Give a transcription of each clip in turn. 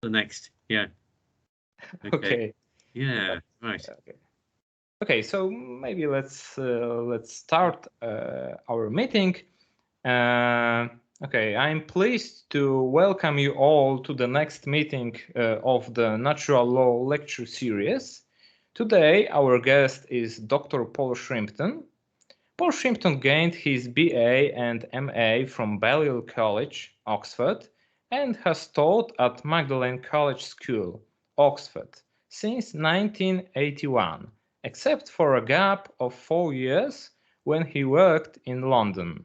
The next, yeah. Okay. Yeah, right. Okay, so maybe let's start our meeting. Okay, I'm pleased to welcome you all to the next meeting of the Natural Law lecture series. Today, our guest is Dr. Paul Shrimpton. Paul Shrimpton gained his BA and MA from Balliol College, Oxford, and has taught at Magdalen College School, Oxford, since 1981, except for a gap of 4 years when he worked in London.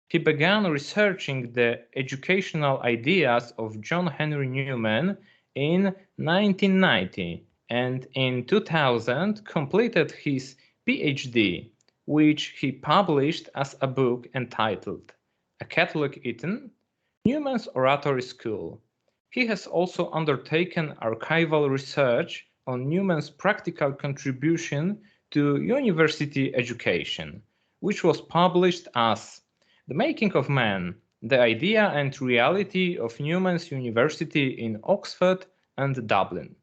He began researching the educational ideas of John Henry Newman in 1990 and in 2000 completed his PhD, which he published as a book entitled A Catholic Eton, Newman's Oratory School. He has also undertaken archival research on Newman's practical contribution to university education, which was published as The Making of Man, The Idea and Reality of Newman's University in Oxford and Dublin.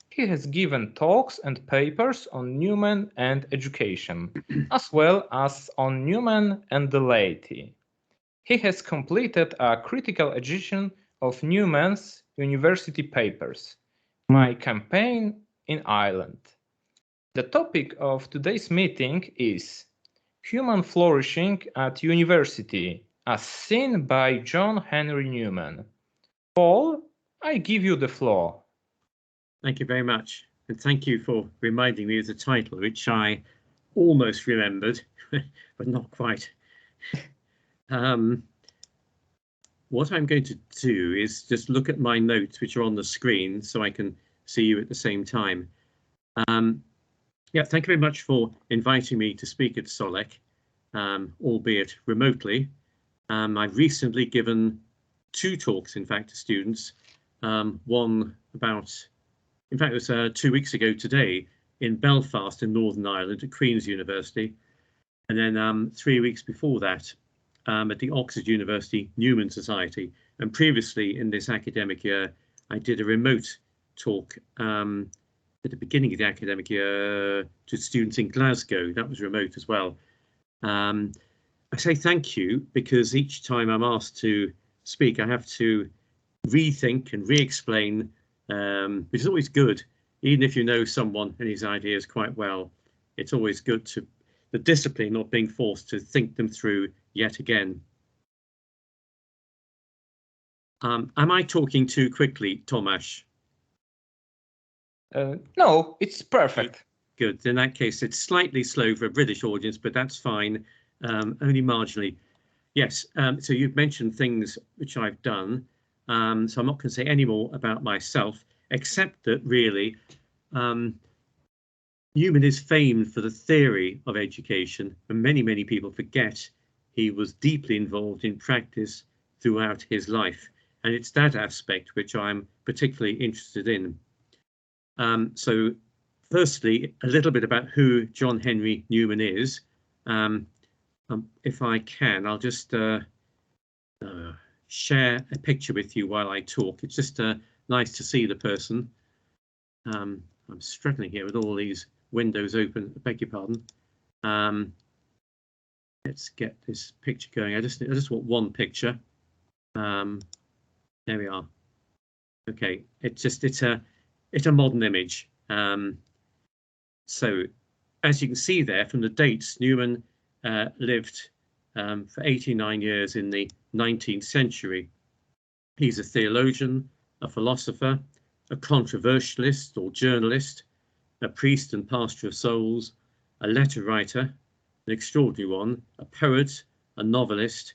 He has given talks and papers on Newman and education, as well as on Newman and the laity. He has completed a critical edition of Newman's university papers, My Campaign in Ireland. The topic of today's meeting is Human Flourishing at University, as seen by John Henry Newman. Paul, I give you the floor. Thank you very much. And thank you for reminding me of the title, which I almost remembered, but not quite. What I'm going to do is just look at my notes, which are on the screen, so I can see you at the same time. Yeah, thank you very much for inviting me to speak at Sołek, albeit remotely. I've recently given 2 talks, in fact, to students. One about, in fact, it was 2 weeks ago today in Belfast in Northern Ireland at Queen's University. And then 3 weeks before that at the Oxford University Newman Society. And previously in this academic year, I did a remote talk at the beginning of the academic year to students in Glasgow. That was remote as well. I say thank you because each time I'm asked to speak, I have to rethink and re-explain, which is always good. Even if you know someone and his ideas quite well, it's always good to the discipline of being forced to think them through yet again. Am I talking too quickly, Tomasz? No, it's perfect. Good. In that case, it's slightly slow for a British audience, but that's fine, only marginally. Yes, so you've mentioned things which I've done, so I'm not going to say any more about myself, except that really, Newman is famed for the theory of education, and many people forget he was deeply involved in practice throughout his life. And it's that aspect which I'm particularly interested in. So firstly, a little bit about who John Henry Newman is. If I can, I'll just share a picture with you while I talk. It's just nice to see the person. I'm struggling here with all these windows open. I beg your pardon. Let's get this picture going. I just want one picture. There we are. Okay, it's a modern image. So as you can see there from the dates, Newman lived for 89 years in the 19th century. He's a theologian, a philosopher, a controversialist or journalist, a priest and pastor of souls, a letter writer, an extraordinary one, a poet, a novelist,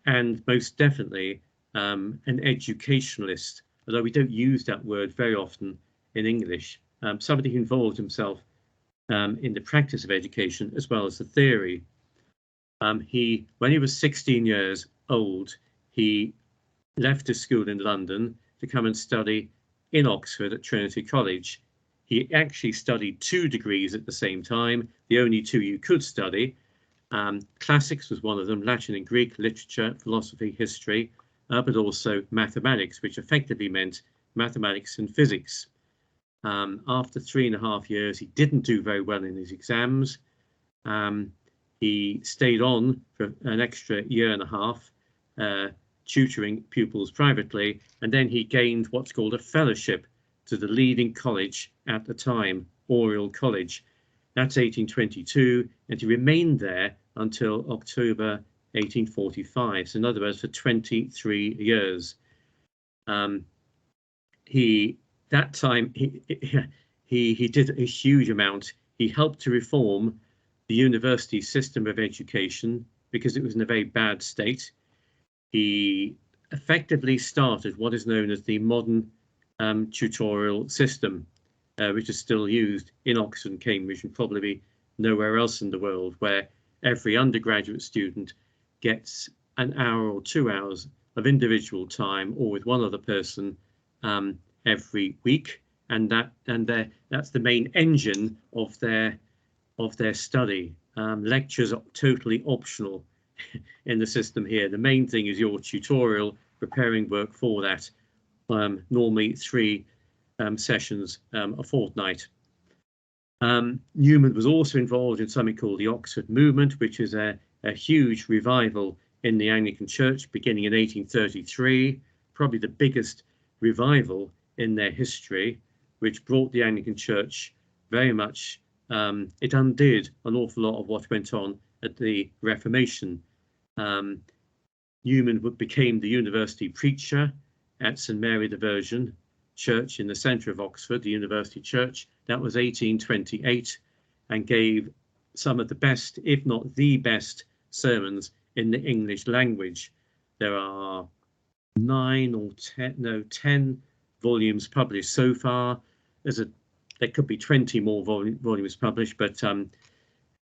and most definitely an educationalist, although we don't use that word very often in English. Somebody who involved himself in the practice of education as well as the theory. When he was 16 years old, he left his school in London to come and study in Oxford at Trinity College. He actually studied 2 degrees at the same time, the only 2 you could study. Classics was one of them, Latin and Greek, literature, philosophy, history, but also mathematics, which effectively meant mathematics and physics. After 3.5 years, he didn't do very well in his exams. He stayed on for an extra 1.5 years, tutoring pupils privately, and then he gained what's called a fellowship to the leading college at the time, Oriel College. That's 1822, and he remained there until October 1845. So in other words, for 23 years. He did a huge amount. He helped to reform the university system of education because it was in a very bad state. He effectively started what is known as the modern tutorial system, which is still used in Oxford and Cambridge and probably nowhere else in the world, where every undergraduate student gets an hour or 2 hours of individual time, or with one other person every week, and that's the main engine of their study. Lectures are totally optional in the system here. The main thing is your tutorial, preparing work for that, normally 3 sessions a fortnight. Newman was also involved in something called the Oxford Movement, which is a huge revival in the Anglican Church beginning in 1833, probably the biggest revival in their history, which brought the Anglican Church very much, it undid an awful lot of what went on at the Reformation. Newman became the university preacher at St Mary the Virgin Church in the centre of Oxford, the University Church. That was 1828, and gave some of the best, if not the best, sermons in the English language. There are 10 volumes published so far. There could be 20 more volumes published, but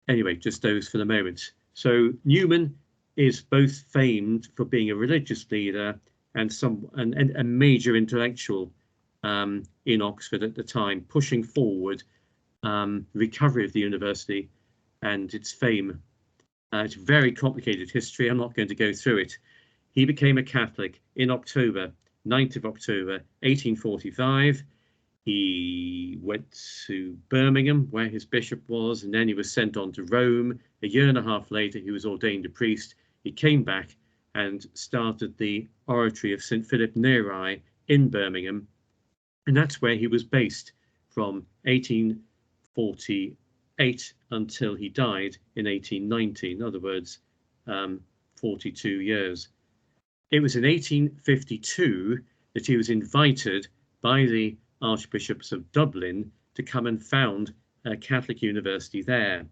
anyway, just those for the moment. So Newman is both famed for being a religious leader and a major intellectual in Oxford at the time, pushing forward recovery of the university and its fame. It's a very complicated history. I'm not going to go through it. He became a Catholic in October, 9th of October, 1845. He went to Birmingham, where his bishop was, and then he was sent on to Rome. 1.5 years later, he was ordained a priest. He came back and started the oratory of St Philip Neri in Birmingham, and that's where he was based from 1848 until he died in 1890. In other words, 42 years. It was in 1852 that he was invited by the Archbishops of Dublin to come and found a Catholic university there.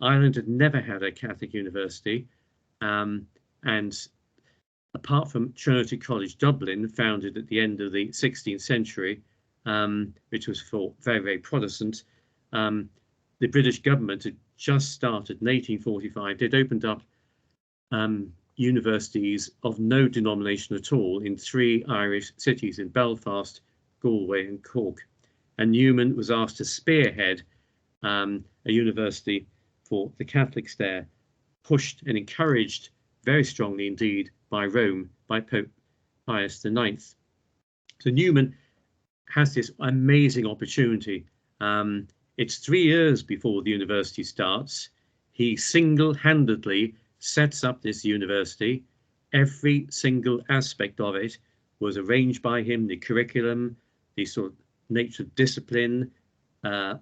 Ireland had never had a Catholic university, and apart from Trinity College Dublin, founded at the end of the 16th century, which was for very, very Protestant, the British government had just started in 1845. They'd opened up universities of no denomination at all in 3 Irish cities, in Belfast, Galway and Cork. And Newman was asked to spearhead a university for the Catholics there, pushed and encouraged very strongly indeed by Rome, by Pope Pius IX. So Newman has this amazing opportunity. It's 3 years before the university starts. He single-handedly sets up this university. Every single aspect of it was arranged by him, the curriculum, the sort of nature of discipline,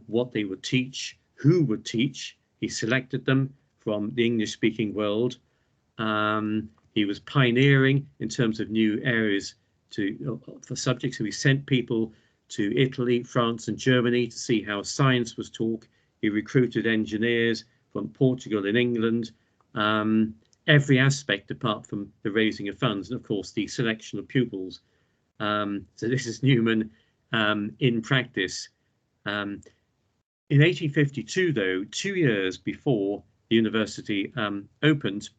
what they would teach, who would teach. He selected them from the English-speaking world. He was pioneering in terms of new areas for subjects. So he sent people to Italy, France and Germany to see how science was taught. He recruited engineers from Portugal and England. Every aspect apart from the raising of funds and of course the selection of pupils. So this is Newman in practice. In 1852 though, 2 years before the university opened,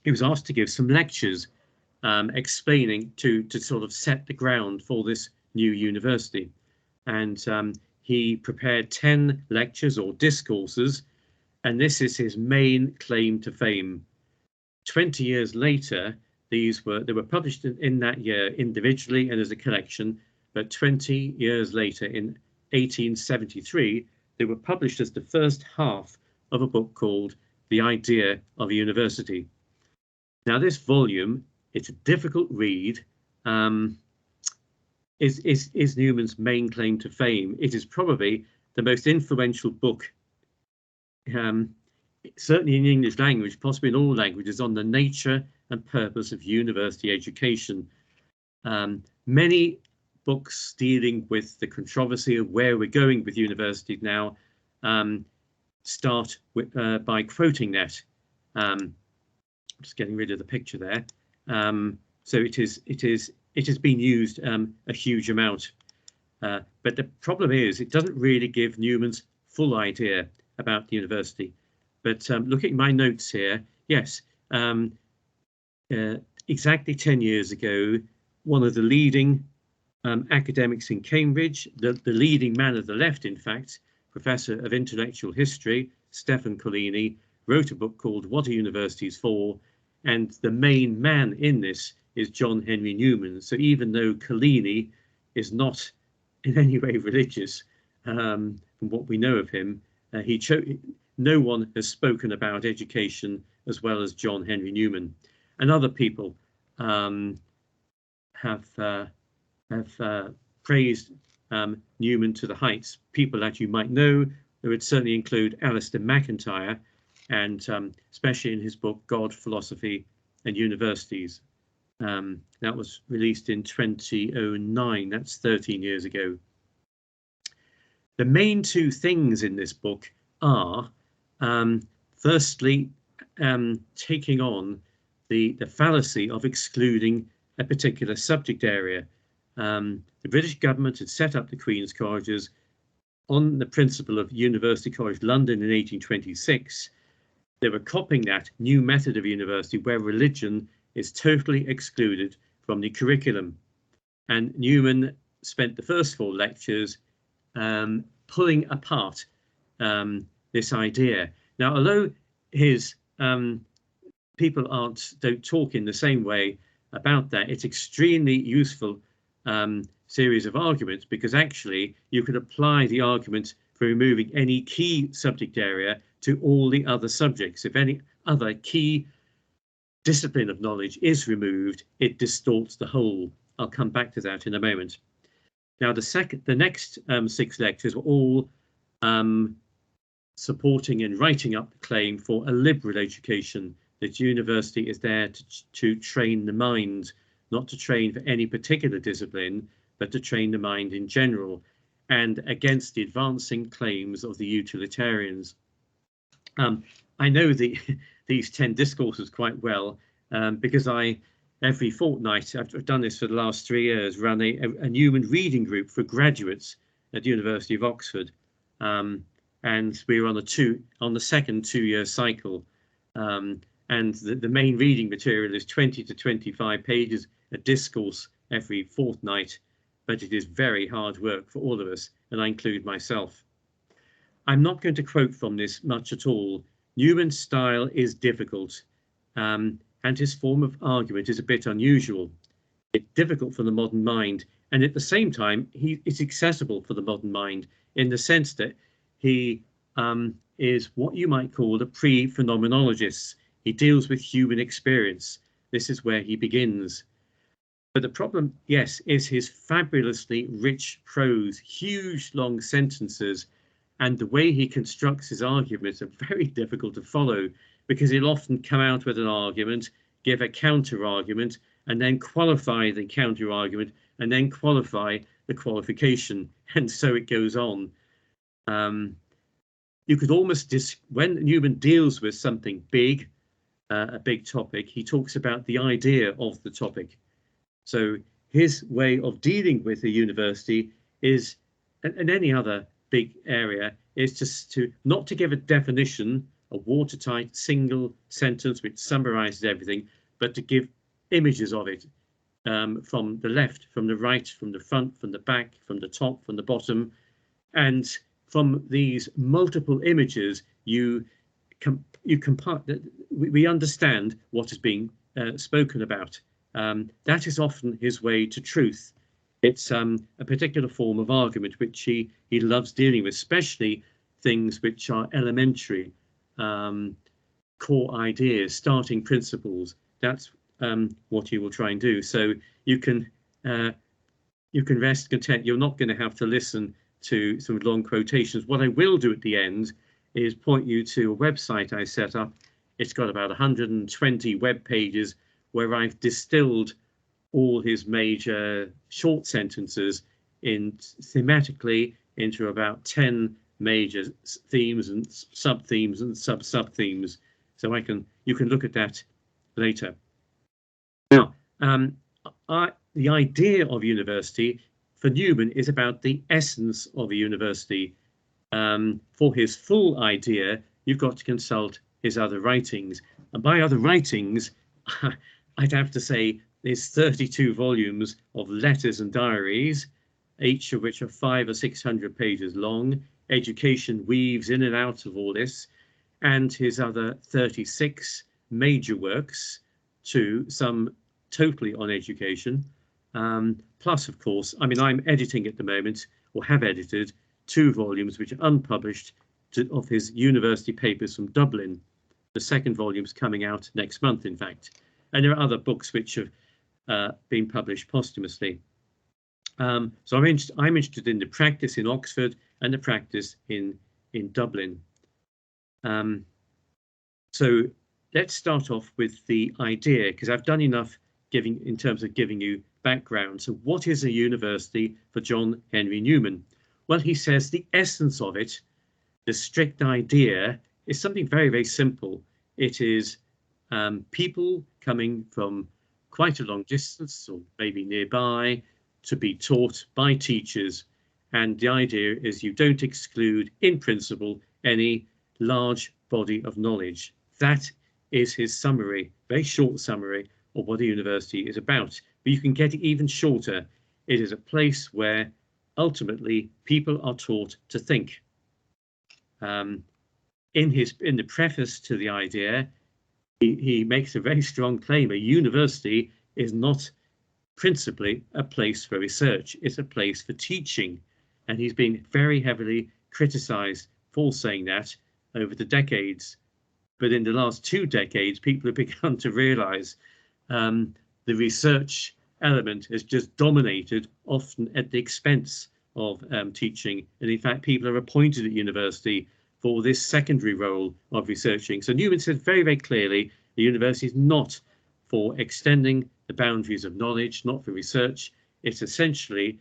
he was asked to give some lectures explaining to sort of set the ground for this new university. And he prepared 10 lectures or discourses, and this is his main claim to fame. 20 years later, they were published in that year individually and as a collection, but 20 years later, in 1873, they were published as the first half of a book called The Idea of a University. Now, this volume, it's a difficult read, is Newman's main claim to fame. It is probably the most influential book, certainly in English language, possibly in all languages, on the nature and purpose of university education. Many books dealing with the controversy of where we're going with universities now start with, by quoting that. Just getting rid of the picture there. So it has been used a huge amount. But the problem is it doesn't really give Newman's full idea about the university. But looking at my notes here, yes, exactly 10 years ago, one of the leading academics in Cambridge, the leading man of the left, in fact, Professor of Intellectual History, Stephen Collini, wrote a book called What Are Universities For? And the main man in this is John Henry Newman. So even though Collini is not in any way religious, from what we know of him, no one has spoken about education as well as John Henry Newman. And other people have praised Newman to the heights. People that you might know, there would certainly include Alistair MacIntyre, and especially in his book God, Philosophy and Universities. That was released in 2009. That's 13 years ago. The main two things in this book are, firstly, taking on the fallacy of excluding a particular subject area. The British government had set up the Queen's Colleges on the principle of University College London in 1826. They were copying that new method of university where religion is totally excluded from the curriculum. And Newman spent the first 4 lectures pulling apart this idea. Now, although his people don't talk in the same way about that, it's extremely useful series of arguments, because actually you could apply the argument for removing any key subject area to all the other subjects. If any other key discipline of knowledge is removed, it distorts the whole. I'll come back to that in a moment. Now, the next 6 lectures were all supporting and writing up the claim for a liberal education, that university is there to train the mind, not to train for any particular discipline, but to train the mind in general, and against the advancing claims of the utilitarians. I know these 10 discourses quite well, because every fortnight, I've done this for the last 3 years, run a Newman reading group for graduates at the University of Oxford. And we're on the second 2-year cycle. And the main reading material is 20 to 25 pages, a discourse every fortnight, but it is very hard work for all of us, and I include myself. I'm not going to quote from this much at all. Newman's style is difficult, and his form of argument is a bit unusual. It's difficult for the modern mind, and at the same time, it's accessible for the modern mind in the sense that he is what you might call a pre-phenomenologist. He deals with human experience. This is where he begins. But the problem, yes, is his fabulously rich prose, huge long sentences, and the way he constructs his arguments are very difficult to follow, because he'll often come out with an argument, give a counter argument, and then qualify the counter argument, and then qualify the qualification, and so it goes on. You could almost, when Newman deals with something big, a big topic, he talks about the idea of the topic. So his way of dealing with the university is, and any other big area, is just to not to give a definition, a watertight single sentence which summarizes everything, but to give images of it, from the left, from the right, from the front, from the back, from the top, from the bottom. And from these multiple images, we understand what is being spoken about. That is often his way to truth. It's a particular form of argument which he loves dealing with, especially things which are elementary, core ideas, starting principles. That's what he will try and do. So you can rest content. You're not going to have to listen to some long quotations. What I will do at the end is point you to a website I set up. It's got about 120 web pages where I've distilled all his major short sentences thematically into about 10 major themes and sub-themes and sub-themes. So you can look at that later. Now, the idea of university for Newman is about the essence of a university. For his full idea, you've got to consult his other writings. And by other writings, I'd have to say there's 32 volumes of letters and diaries, each of which are 500 or 600 pages long. Education weaves in and out of all this, and his other 36 major works, some totally on education. Plus, of course, I mean, I'm editing at the moment, or have edited, 2 volumes which are unpublished of his university papers from Dublin. The second volume's coming out next month, in fact. And there are other books which have been published posthumously. So I'm interested in the practice in Oxford and the practice in Dublin. So let's start off with the idea, because I've done enough in terms of giving you background. So what is a university for John Henry Newman? Well, he says the essence of it, the strict idea, is something very, very simple. It is people coming from quite a long distance, or maybe nearby, to be taught by teachers. And the idea is you don't exclude, in principle, any large body of knowledge. That is his summary, very short summary of what a university is about. But you can get it even shorter. It is a place where ultimately people are taught to think. In the preface to the idea, he makes a very strong claim. A university is not principally a place for research, it's a place for teaching. And he's been very heavily criticized for saying that over the decades. But in the last 2 decades, people have begun to realize the research element has just dominated, often at the expense of teaching. And in fact, people are appointed at university for this secondary role of researching. So Newman said very, very clearly, the university is not for extending the boundaries of knowledge, not for research. It's essentially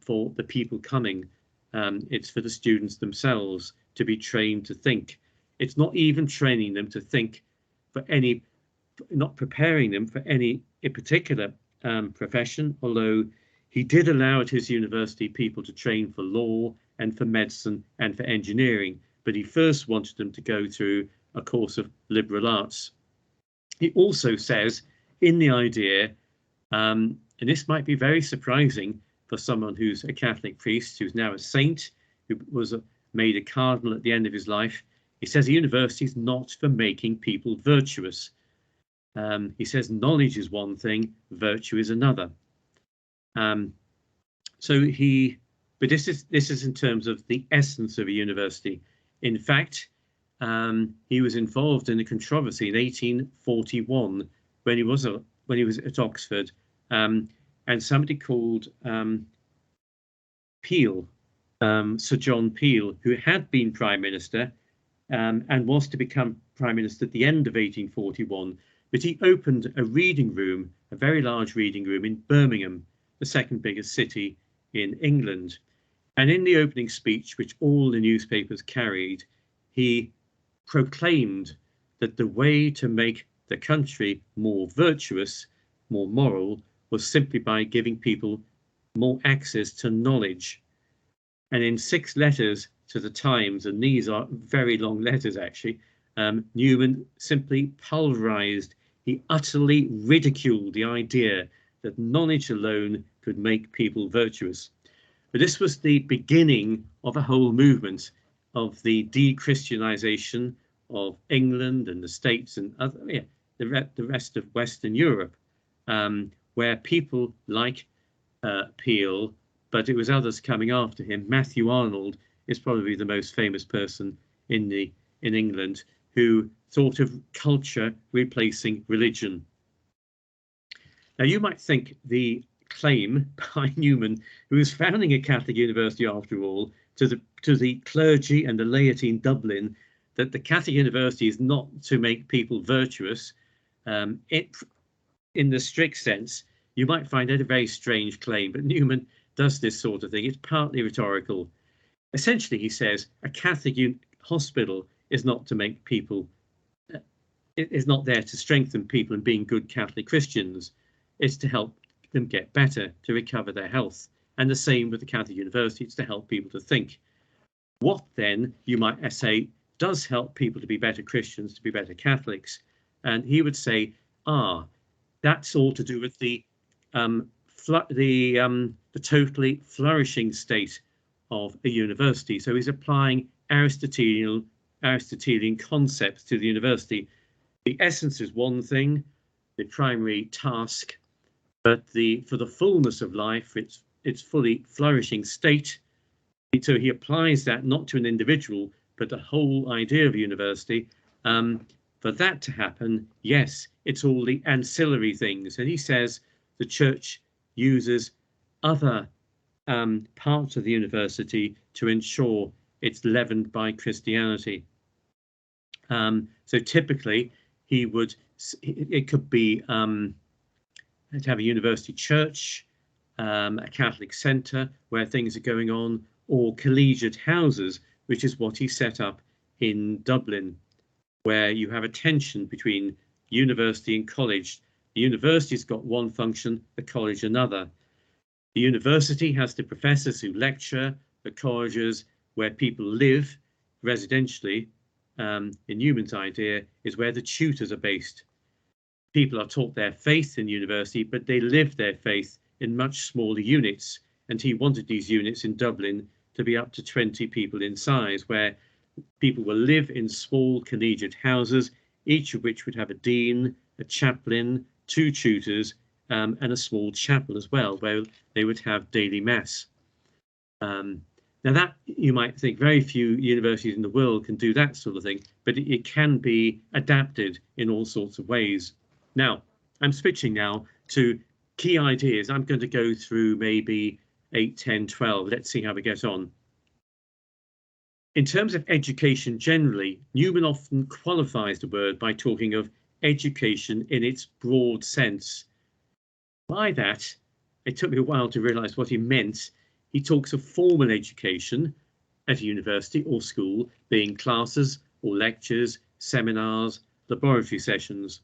for the people coming. It's for the students themselves to be trained to think. It's not even training them to think for any, not preparing them for any particular profession, although he did allow at his university people to train for law and for medicine and for engineering, but he first wanted them to go through a course of liberal arts. He also says in the idea, and this might be very surprising for someone who's a Catholic priest, who's now a saint, who was made a cardinal at the end of his life, he says a university is not for making people virtuous. He says knowledge is one thing, virtue is another. But this is in terms of the essence of a university. In fact, he was involved in a controversy in 1841 when he was at Oxford, and somebody called Peel, Sir John Peel, who had been Prime Minister and was to become Prime Minister at the end of 1841, but he opened a reading room, a very large reading room in Birmingham, the second biggest city in England. And in the opening speech, which all the newspapers carried, he proclaimed that the way to make the country more virtuous, more moral, was simply by giving people more access to knowledge. And in 6 letters to the Times, and these are very long letters actually, Newman simply pulverized, he utterly ridiculed the idea that knowledge alone could make people virtuous. But this was the beginning of a whole movement of the de-Christianization of England and the States and the rest of Western Europe, where people like Peel, but it was others coming after him. Matthew Arnold is probably the most famous person in England who thought of culture replacing religion. Now, you might think the claim by Newman, who was founding a Catholic university after all, to the clergy and the laity in Dublin, that the Catholic university is not to make people virtuous, in the strict sense, you might find it a very strange claim, but Newman does this sort of thing. It's partly rhetorical. Essentially, he says a Catholic hospital is not to make people, it is not there to strengthen people in being good Catholic Christians. It's to help them get better, to recover their health. And the same with the Catholic University, it's to help people to think. What then, you might say, does help people to be better Christians, to be better Catholics? And he would say, that's all to do with the totally flourishing state of a university. So he's applying Aristotelian concepts to the university. The essence is one thing, the primary task, but for the fullness of life, its fully flourishing state. So he applies that not to an individual, but the whole idea of university. For that to happen, yes, it's all the ancillary things. And he says the church uses other parts of the university to ensure it's leavened by Christianity. So typically, it could be to have a university church, a Catholic centre where things are going on, or collegiate houses, which is what he set up in Dublin, where you have a tension between university and college. The university's got one function, the college another. The university has the professors who lecture, the colleges where people live residentially, in Newman's idea, is where the tutors are based. People are taught their faith in university, but they live their faith in much smaller units. And he wanted these units in Dublin to be up to 20 people in size, where people will live in small collegiate houses, each of which would have a dean, a chaplain, 2 tutors, and a small chapel as well, where they would have daily mass. Now that, you might think, very few universities in the world can do that sort of thing, but it can be adapted in all sorts of ways. Now, I'm switching now to key ideas. I'm going to go through maybe 8, 10, 12. Let's see how we get on. In terms of education generally, Newman often qualifies the word by talking of education in its broad sense. By that, it took me a while to realise what he meant. He talks of formal education at a university or school being classes or lectures, seminars, laboratory sessions.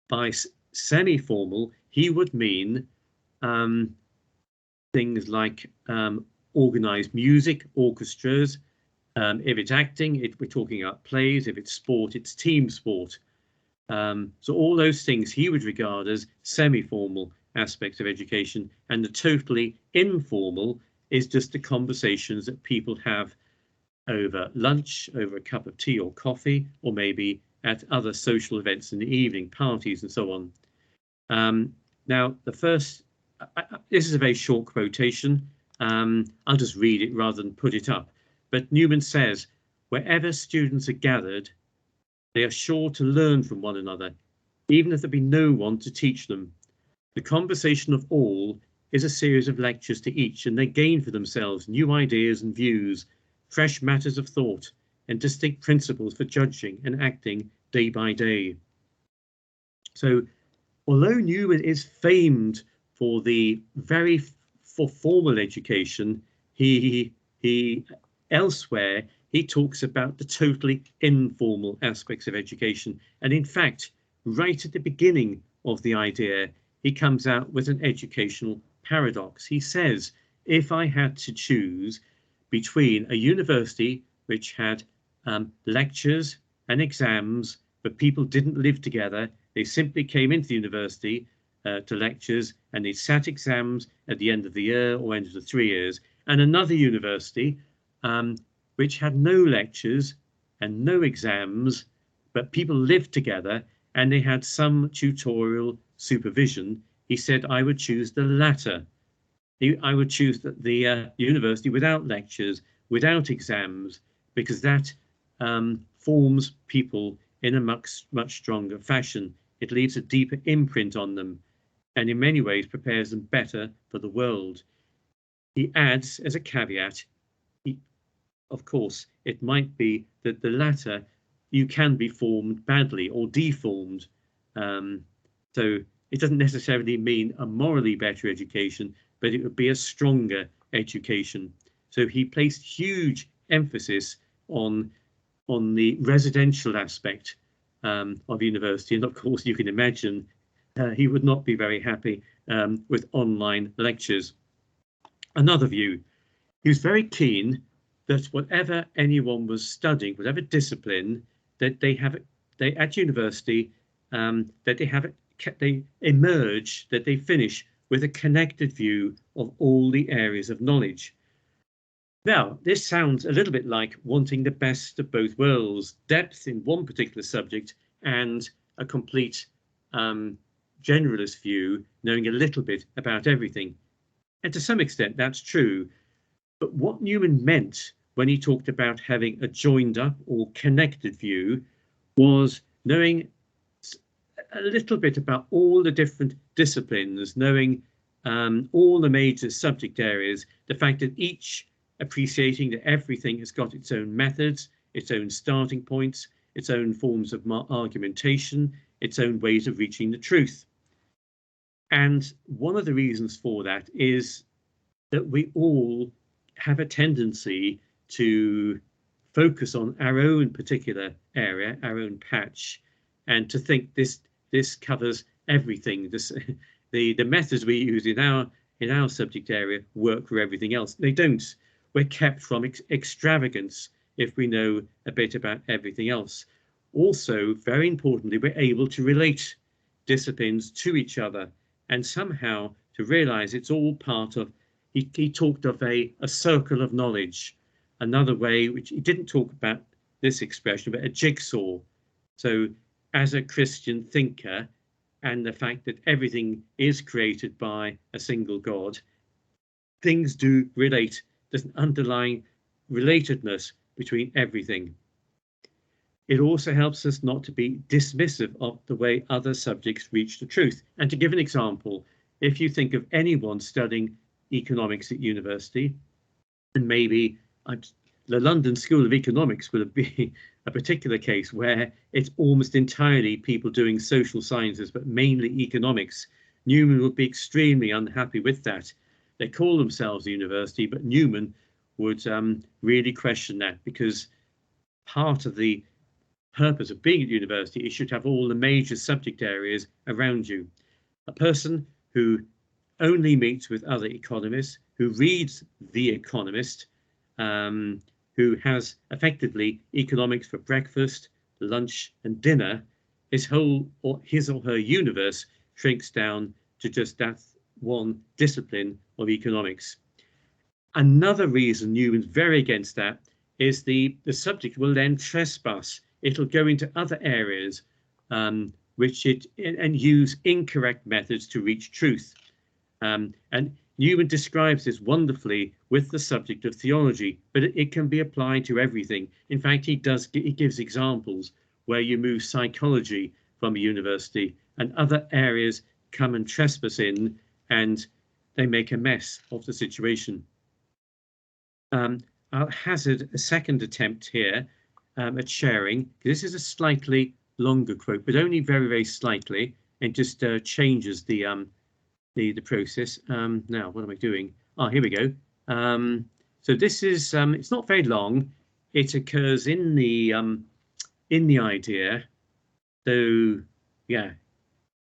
By semi-formal, he would mean things like organised music, orchestras. If it's acting, we're talking about plays. If it's sport, it's team sport. So all those things he would regard as semi-formal aspects of education, and the totally informal is just the conversations that people have over lunch, over a cup of tea or coffee, or maybe at other social events in the evening, parties and so on. Now, the first, this is a very short quotation. I'll just read it rather than put it up. But Newman says, wherever students are gathered, they are sure to learn from one another, even if there be no one to teach them. The conversation of all is a series of lectures to each, and they gain for themselves new ideas and views, fresh matters of thought, and distinct principles for judging and acting day by day. So, although Newman is famed for formal education, he elsewhere he talks about the totally informal aspects of education. And in fact, right at the beginning of the idea, he comes out with an educational paradox. He says, if I had to choose between a university which had lectures and exams, but people didn't live together, they simply came into the university to lectures and they sat exams at the end of the year or end of the 3 years, and another university which had no lectures and no exams, but people lived together and they had some tutorial supervision, he said I would choose the latter I would choose the university without lectures, without exams, because that forms people in a much stronger fashion. It leaves a deeper imprint on them, and in many ways prepares them better for the world. He adds, as a caveat, of course, it might be that the latter, you can be formed badly or deformed. So it doesn't necessarily mean a morally better education, but it would be a stronger education. So he placed huge emphasis on the residential aspect of university. And of course, you can imagine he would not be very happy with online lectures. Another view, he was very keen that whatever anyone was studying, whatever discipline, that they at university, that they emerge, that they finish with a connected view of all the areas of knowledge. Now, this sounds a little bit like wanting the best of both worlds, depth in one particular subject and a complete generalist view, knowing a little bit about everything. And to some extent, that's true. But what Newman meant when he talked about having a joined up or connected view was knowing a little bit about all the different disciplines, knowing all the major subject areas, the fact that each appreciating that everything has got its own methods, its own starting points, its own forms of argumentation, its own ways of reaching the truth. And one of the reasons for that is that we all have a tendency to focus on our own particular area, our own patch, and to think this covers everything. The methods we use in our subject area work for everything else. They don't. We're kept from extravagance if we know a bit about everything else. Also, very importantly, we're able to relate disciplines to each other and somehow to realize it's all part of, he talked of a circle of knowledge, another way, which he didn't talk about this expression, but a jigsaw. So as a Christian thinker, and the fact that everything is created by a single God, things do relate. There's an underlying relatedness between everything. It also helps us not to be dismissive of the way other subjects reach the truth. And to give an example, if you think of anyone studying economics at university, and maybe the London School of Economics would be a particular case where it's almost entirely people doing social sciences, but mainly economics. Newman would be extremely unhappy with that. They call themselves a university, but Newman would really question that, because part of the purpose of being at university is you should have all the major subject areas around you. A person who only meets with other economists, who reads The Economist, who has effectively economics for breakfast, lunch and dinner, his or her universe shrinks down to just that one discipline of economics. Another reason Newman's very against that is the subject will then trespass. It'll go into other areas and use incorrect methods to reach truth. And Newman describes this wonderfully with the subject of theology, but it can be applied to everything. In fact, he gives examples where you move psychology from a university and other areas come and trespass in, and they make a mess of the situation. I'll hazard a second attempt here at sharing. This is a slightly longer quote, but only very, very slightly, and just changes the process. Now, what am I doing? Oh, here we go. So this is it's not very long. It occurs in the idea. So yeah,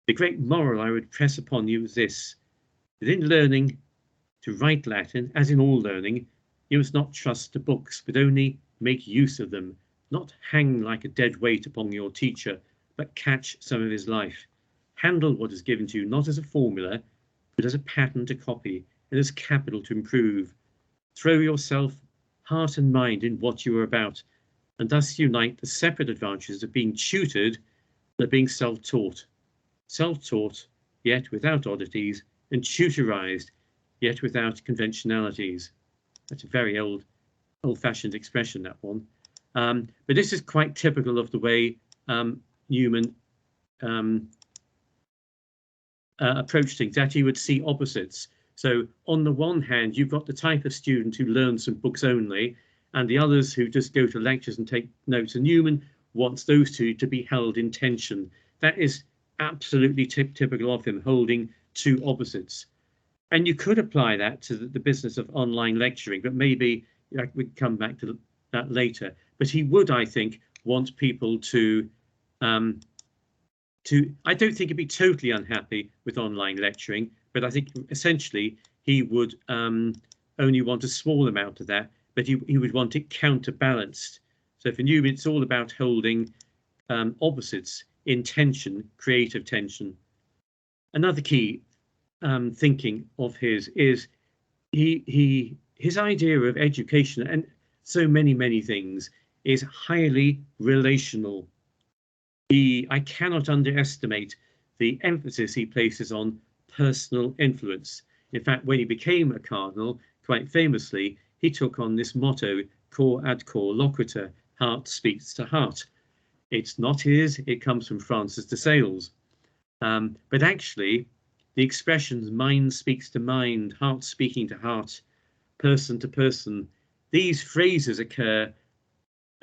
the great moral I would press upon you is this: that in learning to write Latin, as in all learning, you must not trust to books, but only make use of them, not hang like a dead weight upon your teacher, but catch some of his life. Handle what is given to you, not as a formula, but as a pattern to copy, and as capital to improve. Throw yourself, heart and mind, in what you are about, and thus unite the separate advantages of being tutored and of being self-taught. Self-taught, yet without oddities, and tutorized, yet without conventionalities. That's a very old-fashioned expression, that one. But this is quite typical of the way Newman approached things, that he would see opposites. So on the one hand, you've got the type of student who learns from books only, and the others who just go to lectures and take notes. And Newman wants those two to be held in tension. That is absolutely typical of him, holding two opposites. And you could apply that to the business of online lecturing, but maybe we come back to that later. But he would, I think, want people to I don't think he'd be totally unhappy with online lecturing, but I think essentially he would only want a small amount of that, but he would want it counterbalanced. So for Newman, it's all about holding opposites in tension, creative tension. Another key thinking of his is his idea of education and so many things is highly relational. I cannot underestimate the emphasis he places on personal influence. In fact, when he became a cardinal, quite famously, he took on this motto, cor ad cor loquitur, heart speaks to heart. It's not his, it comes from Francis de Sales. But actually, the expressions mind speaks to mind, heart speaking to heart, person to person, these phrases occur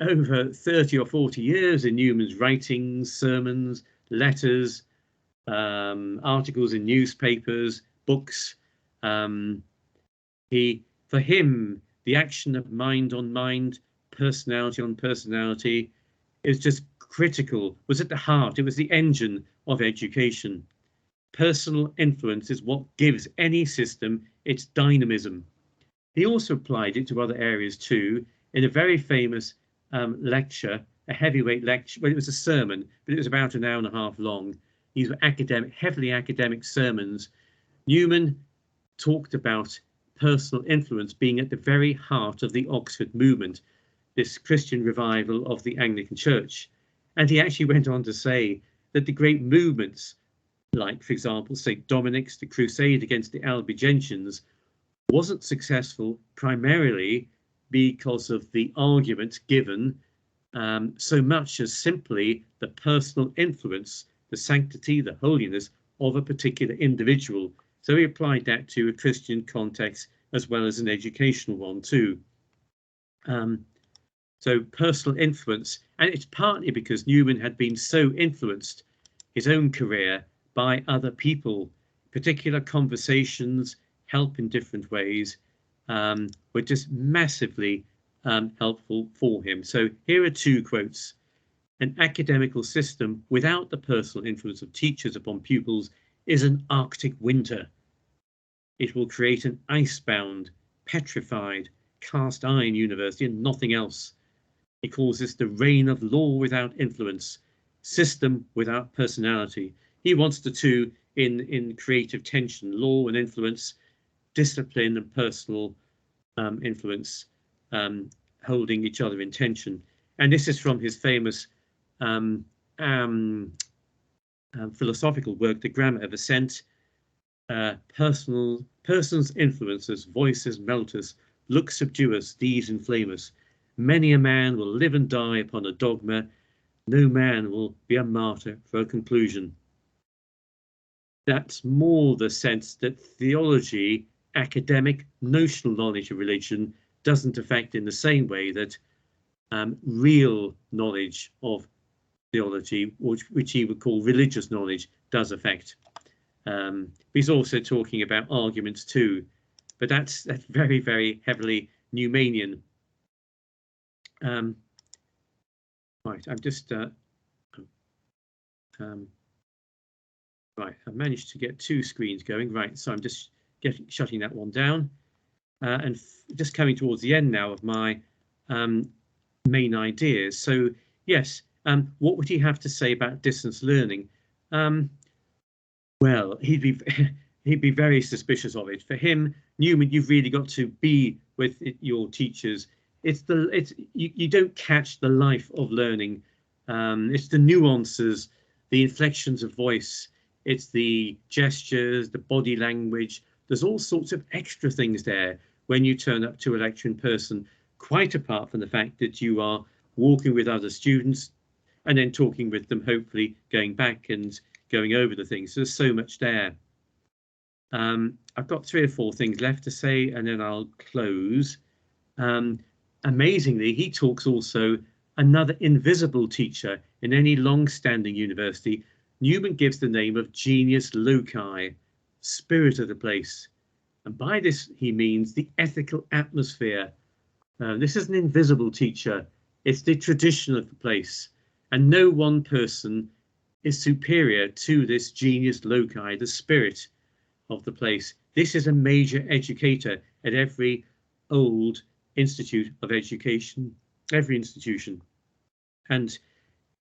over 30 or 40 years in Newman's writings, sermons, letters, articles in newspapers, books. For him, the action of mind on mind, personality on personality is just critical, was at the heart. It was the engine of education. Personal influence is what gives any system its dynamism. He also applied it to other areas too, in a very famous lecture, a heavyweight lecture. Well, it was a sermon, but it was about an hour and a half long. These were heavily academic sermons. Newman talked about personal influence being at the very heart of the Oxford movement, this Christian revival of the Anglican Church. And he actually went on to say that the great movements, like, for example, St. Dominic's, the crusade against the Albigensians, wasn't successful primarily because of the argument given so much as simply the personal influence, the sanctity, the holiness of a particular individual. So he applied that to a Christian context as well as an educational one too. So personal influence, and it's partly because Newman had been so influenced his own career by other people, particular conversations, help in different ways, were just massively helpful for him. So here are two quotes. An academical system without the personal influence of teachers upon pupils is an Arctic winter. It will create an icebound, petrified, cast iron university and nothing else. He calls this the reign of law without influence, system without personality. He wants the two in creative tension, law and influence, discipline and personal influence, holding each other in tension. And this is from his famous philosophical work, The Grammar of Assent. Persons influence us, voices melt us, looks subdue us, deeds inflame us. Many a man will live and die upon a dogma. No man will be a martyr for a conclusion. That's more the sense that theology, academic, notional knowledge of religion doesn't affect in the same way that real knowledge of theology, which he would call religious knowledge, does affect. He's also talking about arguments too, but that's very, very heavily Newmanian. Right, I'm just right, I've managed to get two screens going. Right, so I'm just shutting that one down and just coming towards the end now of my main ideas. So yes, what would he have to say about distance learning? Well, he'd be very suspicious of it. For him, Newman, you've really got to be with your teachers. You don't catch the life of learning. It's the nuances, the inflections of voice. It's the gestures, the body language, there's all sorts of extra things there when you turn up to a lecture in person, quite apart from the fact that you are walking with other students and then talking with them, hopefully going back and going over the things. So there's so much there. I've got 3 or 4 things left to say, and then I'll close. Amazingly, he talks also another invisible teacher in any long-standing university. Newman gives the name of genius loci, spirit of the place. And by this, he means the ethical atmosphere. This is an invisible teacher. It's the tradition of the place. And no one person is superior to this genius loci, the spirit of the place. This is a major educator at every old institute of education, every institution. And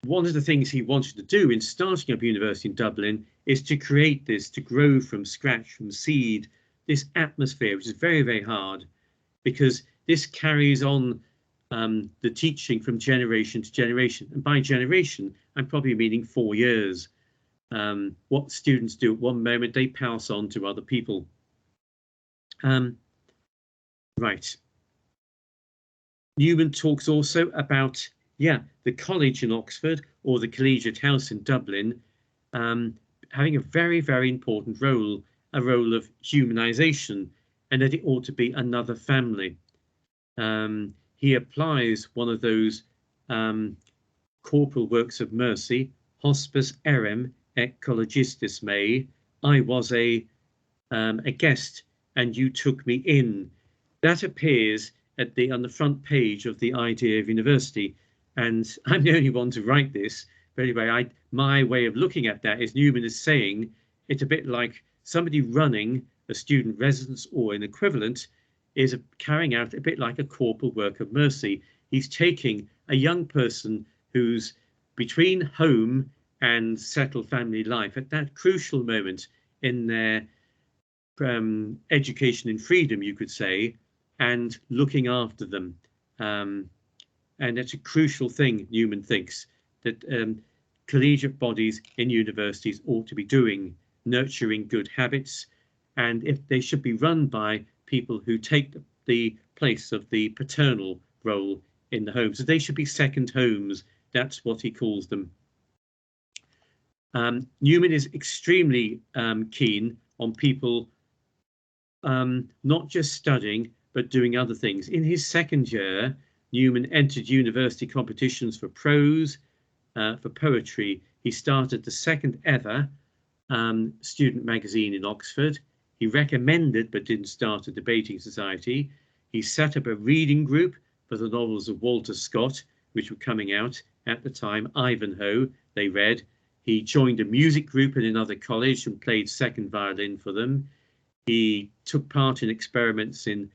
one of the things he wanted to do in starting up university in Dublin is to create this, to grow from scratch, from seed, this atmosphere, which is very, very hard, because this carries on the teaching from generation to generation. And by generation, I'm probably meaning 4 years. What students do at one moment, they pass on to other people. Right. Newman talks also about, the college in Oxford or the collegiate house in Dublin having a very, very important role, a role of humanization, and that it ought to be another family. He applies one of those corporal works of mercy, hospes erem et collegistis mei. I was a guest and you took me in. That appears on the front page of the Idea of University, and I'm the only one to write this. But anyway, my way of looking at that is Newman is saying it's a bit like somebody running a student residence or an equivalent is carrying out a bit like a corporal work of mercy. He's taking a young person who's between home and settled family life at that crucial moment in their education and freedom, you could say, and looking after them. And it's a crucial thing, Newman thinks, that collegiate bodies in universities ought to be doing, nurturing good habits, and if they should be run by people who take the place of the paternal role in the home. So they should be second homes. That's what he calls them. Newman is extremely keen on people not just studying, but doing other things. In his second year, Newman entered university competitions for prose, for poetry. He started the second ever student magazine in Oxford. He recommended, but didn't start, a debating society. He set up a reading group for the novels of Walter Scott, which were coming out at the time, Ivanhoe, they read. He joined a music group in another college and played second violin for them. He took part in experiments in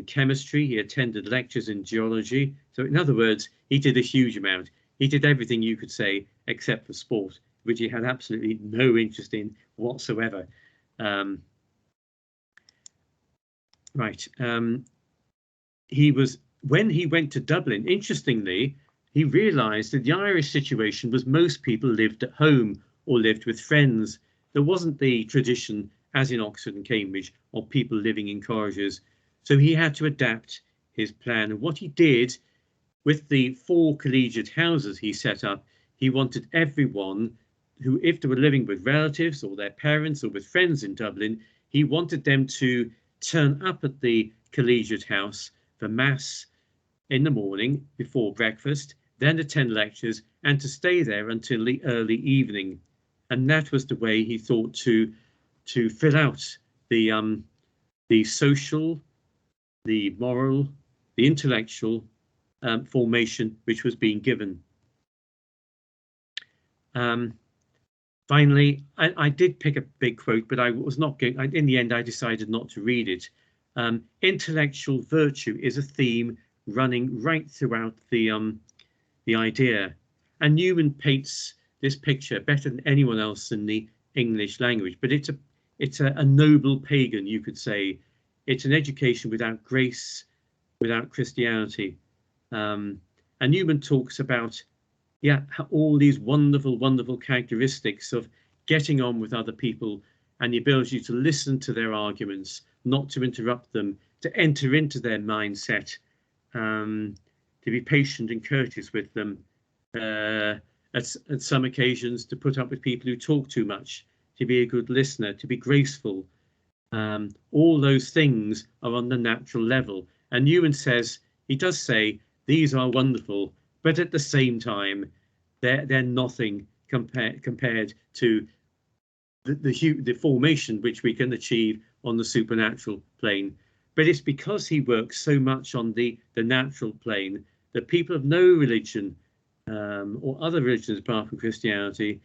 chemistry. He attended lectures in geology. So in other words, he did a huge amount. He did everything you could say except for sport, which he had absolutely no interest in whatsoever. When he went to Dublin, interestingly, he realized that the Irish situation was most people lived at home or lived with friends. There wasn't the tradition, as in Oxford and Cambridge, of people living in cottages. So he had to adapt his plan. And what he did with the 4 collegiate houses he set up, he wanted everyone who, if they were living with relatives or their parents or with friends in Dublin, he wanted them to turn up at the collegiate house for mass in the morning before breakfast, then attend lectures, and to stay there until the early evening. And that was the way he thought to fill out the social, the moral, the intellectual formation which was being given. Finally, I did pick a big quote, but I was not going. In the end, I decided not to read it. Intellectual virtue is a theme running right throughout the idea, and Newman paints this picture better than anyone else in the English language. But it's a noble pagan, you could say. It's an education without grace, without Christianity. And Newman talks about all these wonderful, wonderful characteristics of getting on with other people, and the ability to listen to their arguments, not to interrupt them, to enter into their mindset, to be patient and courteous with them, at some occasions to put up with people who talk too much, to be a good listener, to be graceful. All those things are on the natural level. And Newman says, he does say, these are wonderful, but at the same time, they're nothing compared to the formation which we can achieve on the supernatural plane. But it's because he works so much on the natural plane that people of no religion or other religions apart from Christianity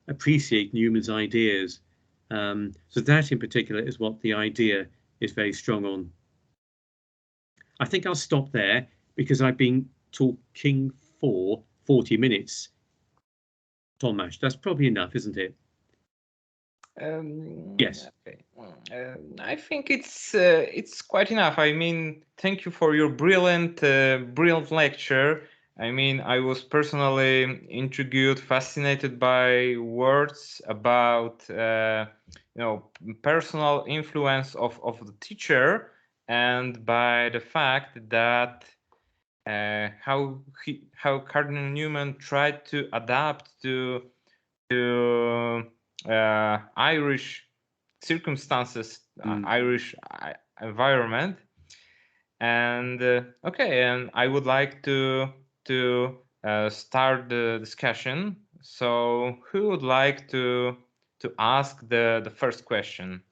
appreciate Newman's ideas. So that in particular is what the idea is very strong on. I think I'll stop there because I've been talking for 40 minutes. Tomasz, that's probably enough, isn't it? Yes. Okay. I think it's quite enough. I mean, thank you for your brilliant lecture. I mean, I was personally intrigued, fascinated by words about personal influence of the teacher, and by the fact that how Cardinal Newman tried to adapt to Irish circumstances, Irish environment, and okay, and I would like to start the discussion. So, who would like to ask the first question?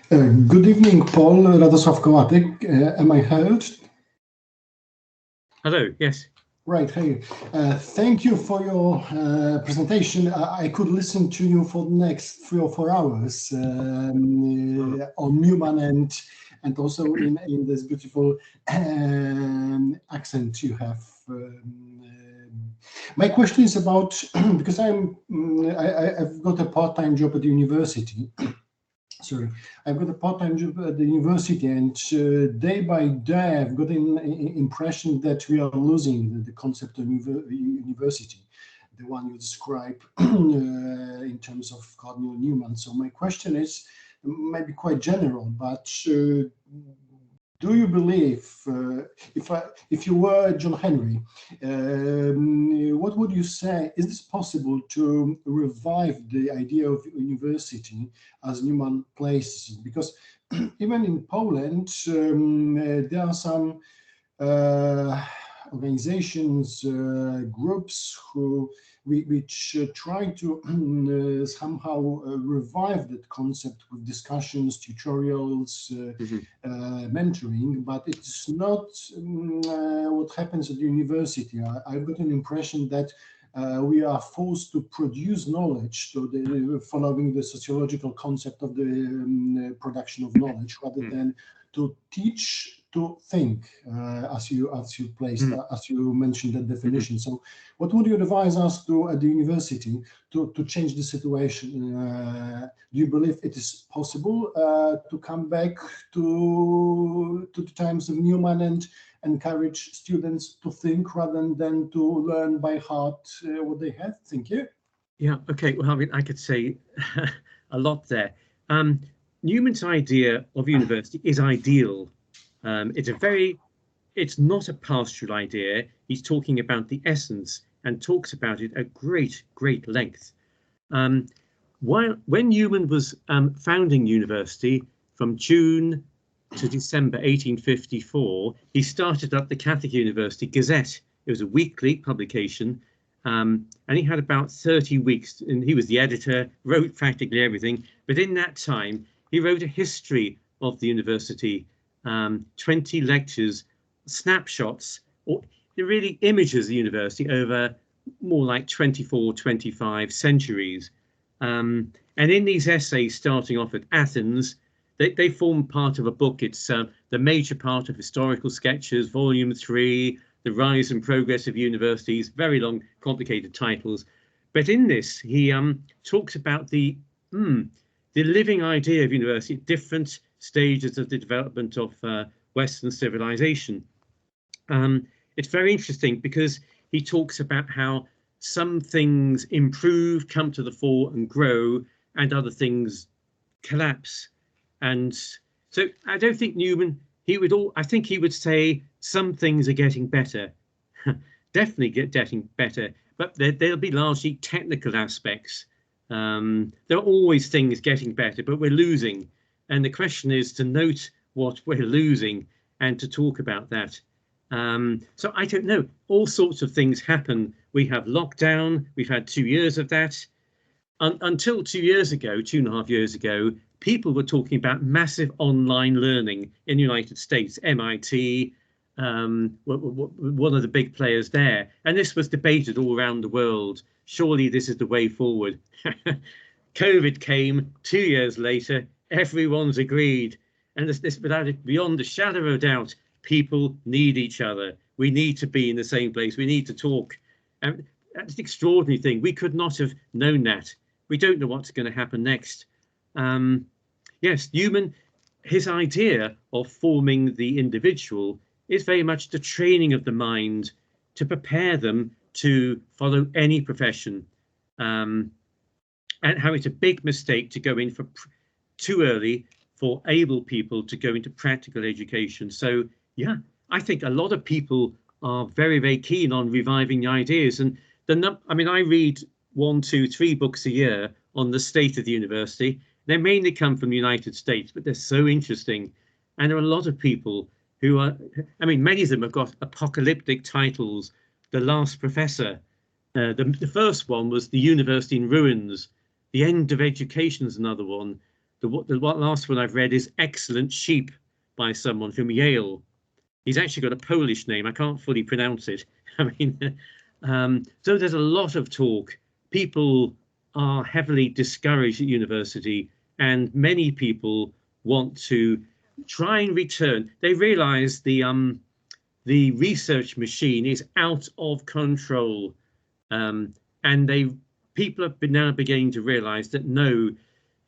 Good evening, Paul. Radosław Kołatyk. Am I heard? Hello, yes. Right, hey. Thank you for your presentation. I could listen to you for the next 3 or 4 hours on Newman and also in this beautiful accent you have. My question is about, because I've got a part-time job at the university. Sorry, I've got a part-time job at the university, and day by day I've got an impression that we are losing the concept of university, the one you describe in terms of Cardinal Newman. So my question is maybe quite general, but do you believe, if you were John Henry, what would you say? Is this possible to revive the idea of university as Newman places it? Because even in Poland, there are some organizations, groups which try to somehow revive that concept with discussions, tutorials, mentoring, but it's not what happens at the university. I've got an impression that we are forced to produce knowledge, following the sociological concept of the production of knowledge, rather than to teach to think, as you mentioned that definition. So, what would you advise us to at the university to change the situation? Do you believe it is possible to come back to the times of Newman and encourage students to think rather than to learn by heart what they have? Thank you. Yeah. Okay. Well, I mean, I could say a lot there. Newman's idea of university is ideal. It's not a pastoral idea. He's talking about the essence and talks about it at great length. When Newman was founding university from June to December 1854, he started up the Catholic University Gazette. It was a weekly publication, and he had about 30 weeks, and he was the editor, wrote practically everything. But in that time, he wrote a history of the university, 20 lectures, snapshots, or really images of the university over more like 24, 25 centuries. And in these essays, starting off at Athens, they form part of a book. It's the major part of Historical Sketches, Volume 3, The Rise and Progress of Universities, very long, complicated titles. But in this, he talks about the living idea of university at different stages of the development of Western civilization. It's very interesting because he talks about how some things improve, come to the fore and grow, and other things collapse. And so I don't think Newman, I think he would say some things are getting better, definitely getting better, but they'll be largely technical aspects. There are always things getting better, but we're losing. And the question is to note what we're losing and to talk about that. So I don't know, all sorts of things happen. We have lockdown, we've had 2 years of that. Until 2 years ago, 2.5 years ago, people were talking about massive online learning in the United States, MIT, one of the big players there. And this was debated all around the world. Surely this is the way forward. COVID came 2 years later, everyone's agreed. And this without it, beyond a shadow of a doubt, people need each other. We need to be in the same place. We need to talk. And that's an extraordinary thing. We could not have known that. We don't know what's going to happen next. Yes, Newman, his idea of forming the individual is very much the training of the mind to prepare them to follow any profession. And how it's a big mistake to go in for too early for able people to go into practical education. So yeah, I think a lot of people are very, very keen on reviving the ideas. And I mean, I read 1, 2, 3 books a year on the state of the university. They mainly come from the United States, but they're so interesting. And there are a lot of people who are, I mean, many of them have got apocalyptic titles. The Last Professor. The first one was The University in Ruins. The End of Education is another one. The last one I've read is Excellent Sheep by someone from Yale. He's actually got a Polish name. I can't fully pronounce it. I mean, so there's a lot of talk. People are heavily discouraged at university, and many people want to try and return. They realize the research machine is out of control, and people have been now beginning to realize that no,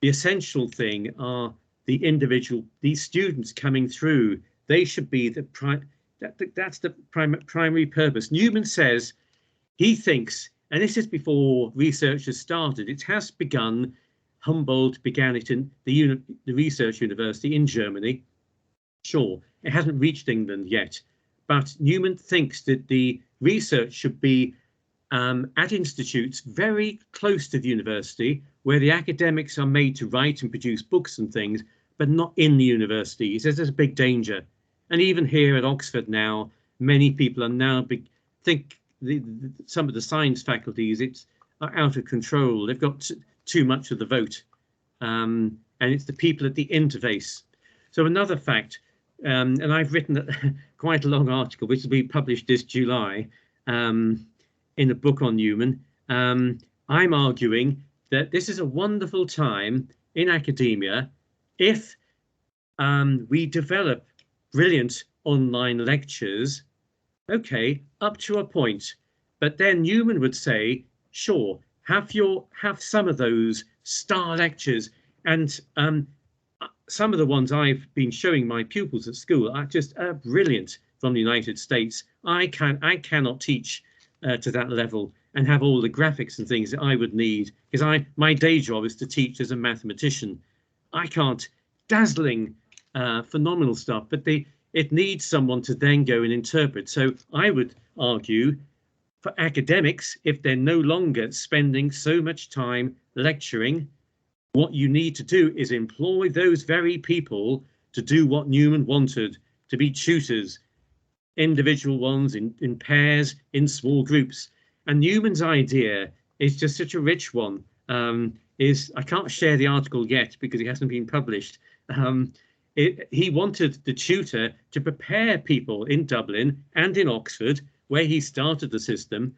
the essential thing are these students coming through. They should be that's the primary purpose. Newman says he thinks, and this is before research has started, it has begun. Humboldt began it in the research university in Germany. Sure, it hasn't reached England yet, but Newman thinks that the research should be at institutes very close to the university, where the academics are made to write and produce books and things, but not in the university. He says there's a big danger. And even here at Oxford now, many people are now think some of the science faculties are out of control. They've got too much of the vote, and it's the people at the interface. So another fact, and I've written quite a long article, which will be published this July, in a book on Newman. I'm arguing that this is a wonderful time in academia if we develop brilliant online lectures, okay, up to a point. But then Newman would say, sure, have some of those star lectures, and some of the ones I've been showing my pupils at school are just brilliant from the United States. I cannot teach to that level and have all the graphics and things that I would need, because my day job is to teach as a mathematician. I can't. Dazzling, phenomenal stuff, but it needs someone to then go and interpret. So I would argue for academics, if they're no longer spending so much time lecturing, what you need to do is employ those very people to do what Newman wanted, to be tutors, individual ones, in pairs, in small groups. And Newman's idea is just such a rich one. I can't share the article yet because it hasn't been published. He wanted the tutor to prepare people in Dublin and in Oxford, where he started the system,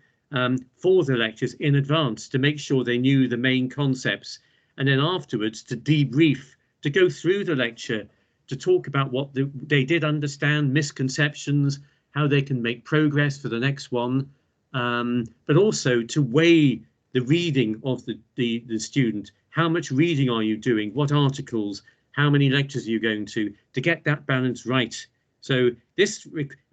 for the lectures in advance, to make sure they knew the main concepts, and then afterwards to debrief, to go through the lecture, to talk about what they did understand, misconceptions, how they can make progress for the next one, but also to weigh the reading of the student. How much reading are you doing? What articles? How many lectures are you going to get that balance right? So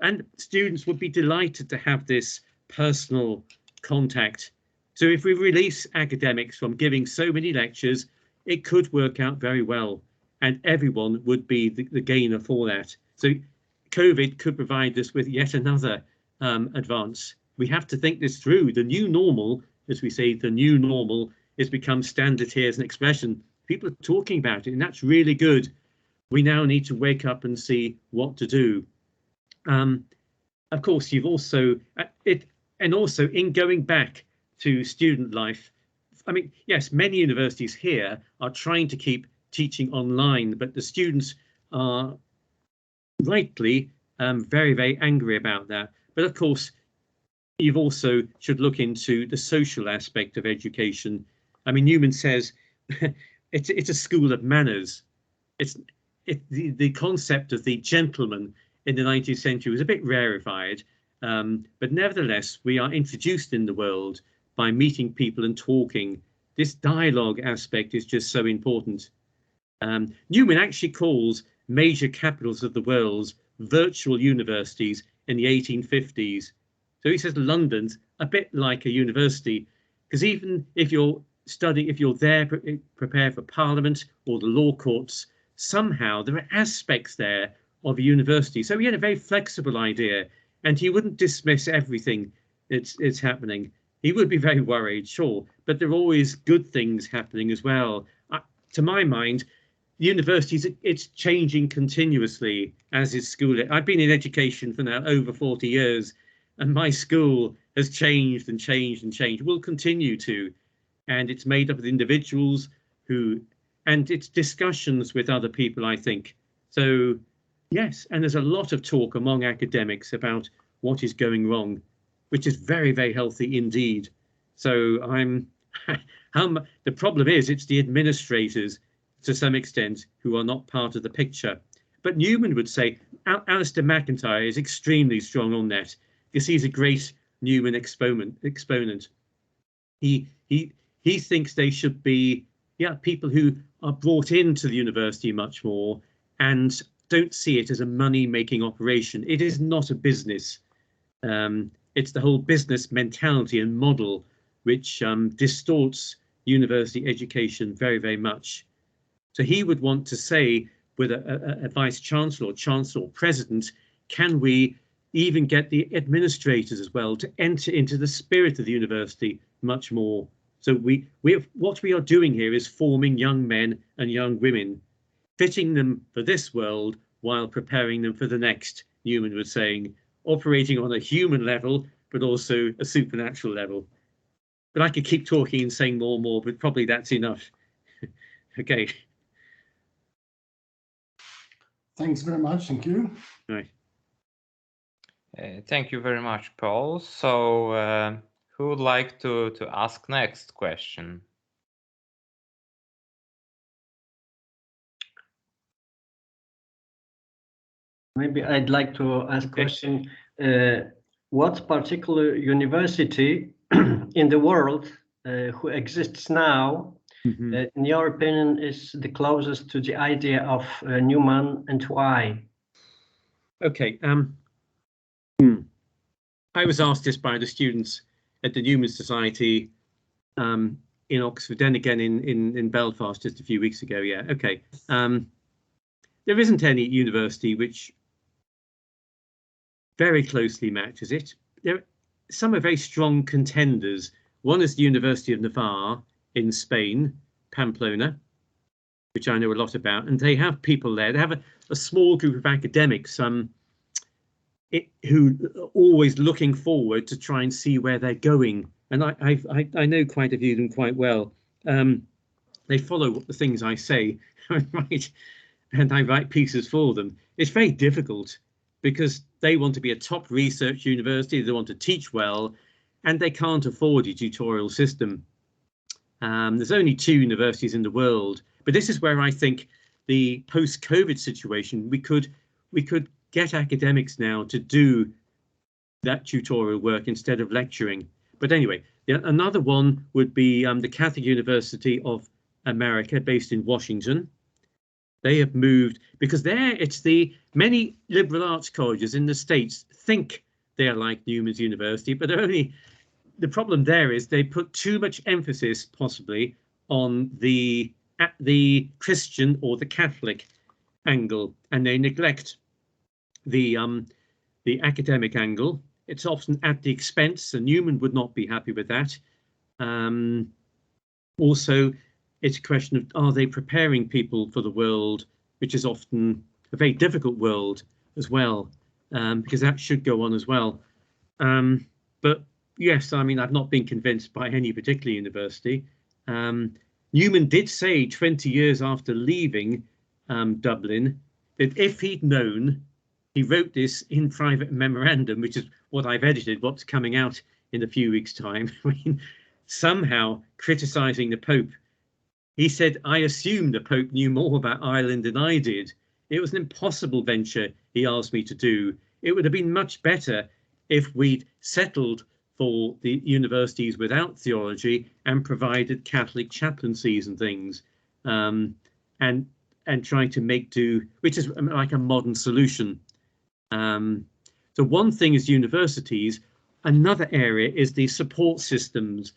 and students would be delighted to have this personal contact. So if we release academics from giving so many lectures, it could work out very well, and everyone would be the gainer for that. So COVID could provide us with yet another advance. We have to think this through. The new normal, as we say, the new normal has become standard here as an expression. People are talking about it, and that's really good. We now need to wake up and see what to do. Of course, you've also and also in going back to student life. I mean, yes, many universities here are trying to keep teaching online, but the students are rightly very, very angry about that. But of course, you've also should look into the social aspect of education. I mean, Newman says it's a school of manners. The concept of the gentleman in the 19th century was a bit rarefied, but nevertheless, we are introduced in the world by meeting people and talking. This dialogue aspect is just so important. Newman actually calls major capitals of the world virtual universities in the 1850s. So he says London's a bit like a university, because even if you're there prepared for Parliament or the law courts, somehow there are aspects there of a university. So he had a very flexible idea, and he wouldn't dismiss everything that's happening. He would be very worried, sure, but there are always good things happening as well. To my mind, universities, it's changing continuously, as is school. I've been in education for now over 40 years, and my school has changed and changed and changed, will continue to. And it's made up of individuals and it's discussions with other people, I think. So, yes, and there's a lot of talk among academics about what is going wrong, which is very, very healthy indeed. So the problem is it's the administrators to some extent who are not part of the picture. But Newman would say Alistair McIntyre is extremely strong on that, because he's a great Newman exponent. He thinks they should be people who are brought into the university much more and don't see it as a money-making operation. It is not a business. It's the whole business mentality and model which distorts university education very, very much. So he would want to say with a vice chancellor or chancellor or president, can we even get the administrators as well to enter into the spirit of the university much more? So what we are doing here is forming young men and young women, fitting them for this world while preparing them for the next, Newman was saying, operating on a human level, but also a supernatural level. But I could keep talking and saying more and more, but probably that's enough. Okay. Thanks very much. Thank you. Right. Thank you very much, Paul. So who would like to ask next question? Maybe I'd like to ask a question. What particular university in the world who exists now, in your opinion, is the closest to the idea of Newman, and why? Okay. I was asked this by the students at the Newman Society in Oxford, then again in Belfast just a few weeks ago. Yeah, okay. There isn't any university which very closely matches it. Some are very strong contenders. One is the University of Navarre in Spain, Pamplona, which I know a lot about, and they have people there. They have a small group of academics who are always looking forward to try and see where they're going. And I know quite a few of them quite well. They follow the things I say, right? And I write pieces for them. It's very difficult because they want to be a top research university, they want to teach well, and they can't afford a tutorial system. There's only 2 universities in the world, but this is where I think the post-COVID situation, we could get academics now to do that tutorial work instead of lecturing. But anyway, another one would be the Catholic University of America, based in Washington. They have moved because it's the many liberal arts colleges in the States think they are like Newman's University, but they're only the problem there is they put too much emphasis possibly on the Christian or the Catholic angle, and they neglect the academic angle. It's often at the expense, and Newman would not be happy with that. Also, it's a question of, are they preparing people for the world, which is often a very difficult world as well, because that should go on as well. But yes, I mean, I've not been convinced by any particular university. Newman did say 20 years after leaving Dublin that if he'd known, he wrote this in private memorandum, which is what I've edited, what's coming out in a few weeks' time, somehow criticizing the Pope. He said, I assumed the Pope knew more about Ireland than I did. It was an impossible venture he asked me to do. It would have been much better if we'd settled for the universities without theology and provided Catholic chaplaincies and things, and trying to make do, which is like a modern solution. So one thing is universities, another area is the support systems.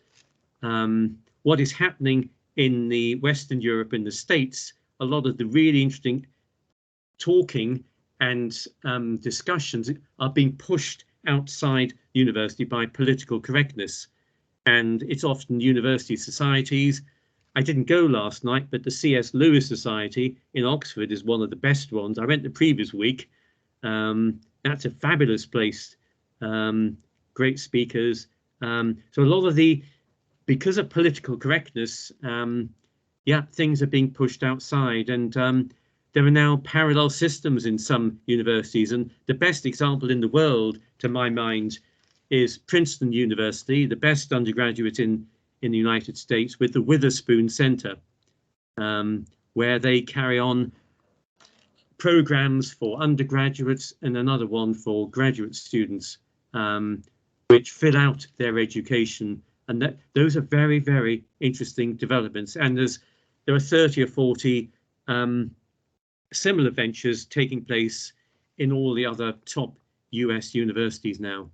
What is happening in the Western Europe, in the States, a lot of the really interesting talking and discussions are being pushed outside university by political correctness, and it's often university societies. I didn't go last night, but the C.S. Lewis Society in Oxford is one of the best ones. I went the previous week. That's a fabulous place. Great speakers. So a lot of because of political correctness, things are being pushed outside, and there are now parallel systems in some universities, and the best example in the world, to my mind, is Princeton University, the best undergraduate in the United States, with the Witherspoon Center, where they carry on programs for undergraduates and another one for graduate students, which fill out their education. And those are very, very interesting developments. And there are 30 or 40 similar ventures taking place in all the other top US universities now.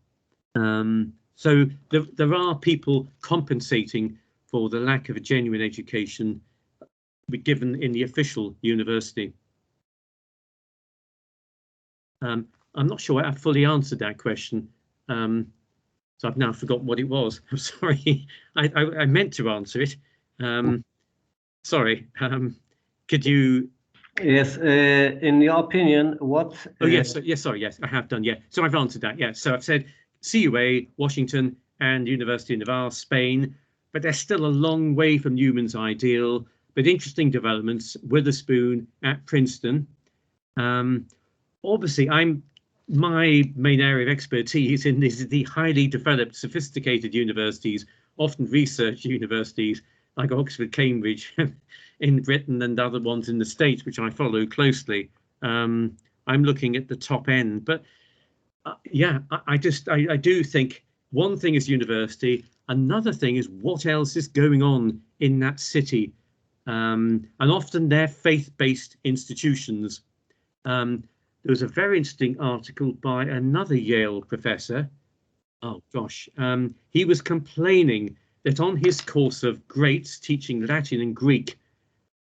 So there are people compensating for the lack of a genuine education given in the official university. I'm not sure I fully answered that question. So I've now forgotten what it was. I'm sorry. I meant to answer it. Sorry. Could you? Yes. In your opinion, what? Oh yes. Yes. Sorry. Yes, I have done. Yeah. So I've answered that. Yeah. So I've said CUA, Washington, and University of Navarre, Spain, but they're still a long way from Newman's ideal. But interesting developments. Witherspoon at Princeton. Obviously, my main area of expertise in this is the highly developed, sophisticated universities, often research universities like Oxford, Cambridge in Britain, and other ones in the States, which I follow closely. I'm looking at the top end, but I do think one thing is university, another thing is what else is going on in that city, and often they're faith-based institutions. There was a very interesting article by another Yale professor. Oh gosh, he was complaining that on his course of greats teaching Latin and Greek,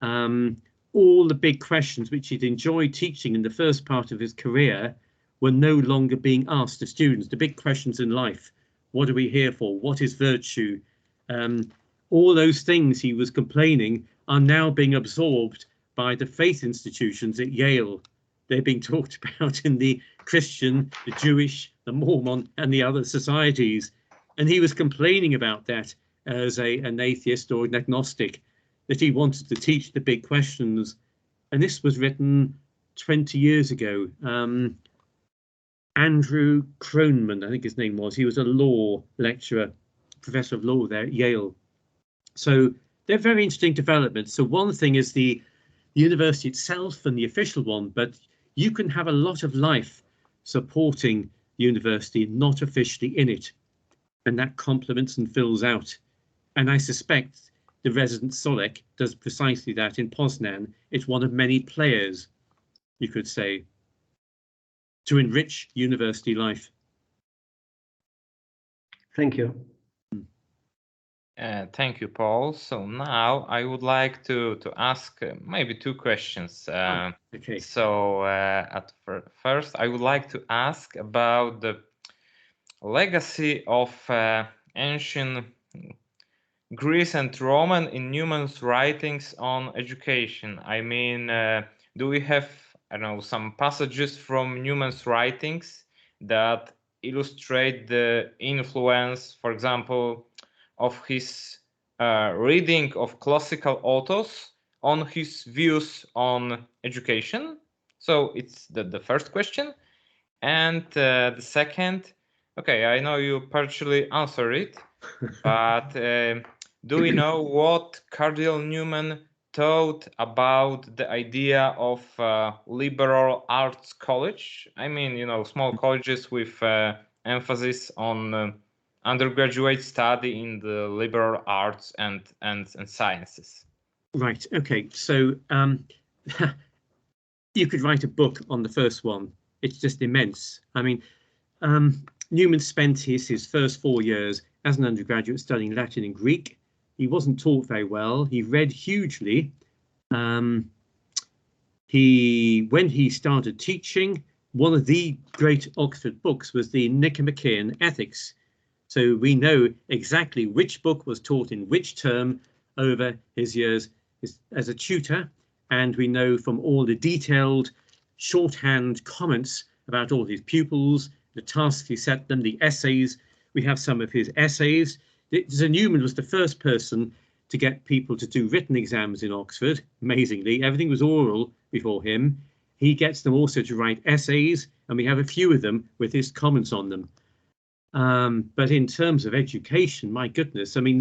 all the big questions which he'd enjoyed teaching in the first part of his career were no longer being asked to students. The big questions in life: what are we here for? What is virtue? All those things, he was complaining, are now being absorbed by the faith institutions at Yale. They're being talked about in the Christian, the Jewish, the Mormon, and the other societies. And he was complaining about that as an atheist or an agnostic, that he wanted to teach the big questions. And this was written 20 years ago. Andrew Kroneman, I think his name was. He was a law lecturer, professor of law there at Yale. So they're very interesting developments. So one thing is the university itself and the official one, but you can have a lot of life supporting university, not officially in it, and that complements and fills out. And I suspect the resident Sołek does precisely that in Poznan. It's one of many players, you could say, to enrich university life. Thank you. Thank you, Paul. So now I would like to ask maybe two questions. Okay. So at first, I would like to ask about the legacy of ancient Greece and Roman in Newman's writings on education. I mean, do we have, I don't know, some passages from Newman's writings that illustrate the influence, for example, of his reading of classical authors on his views on education? So it's the first question. And the second, okay, I know you partially answered it, but do we know what Cardinal Newman thought about the idea of liberal arts college? I mean, you know, small colleges with emphasis on undergraduate study in the liberal arts and sciences. Right. Okay. So you could write a book on the first one. It's just immense. I mean, Newman spent his first 4 years as an undergraduate studying Latin and Greek. He wasn't taught very well. He read hugely. When he started teaching, one of the great Oxford books was the Nicomachean Ethics. So we know exactly which book was taught in which term over his years as a tutor. And we know from all the detailed shorthand comments about all his pupils, the tasks he set them, the essays. We have some of his essays. So Newman was the first person to get people to do written exams in Oxford. Amazingly, everything was oral before him. He gets them also to write essays, and we have a few of them with his comments on them. But in terms of education, my goodness, I mean,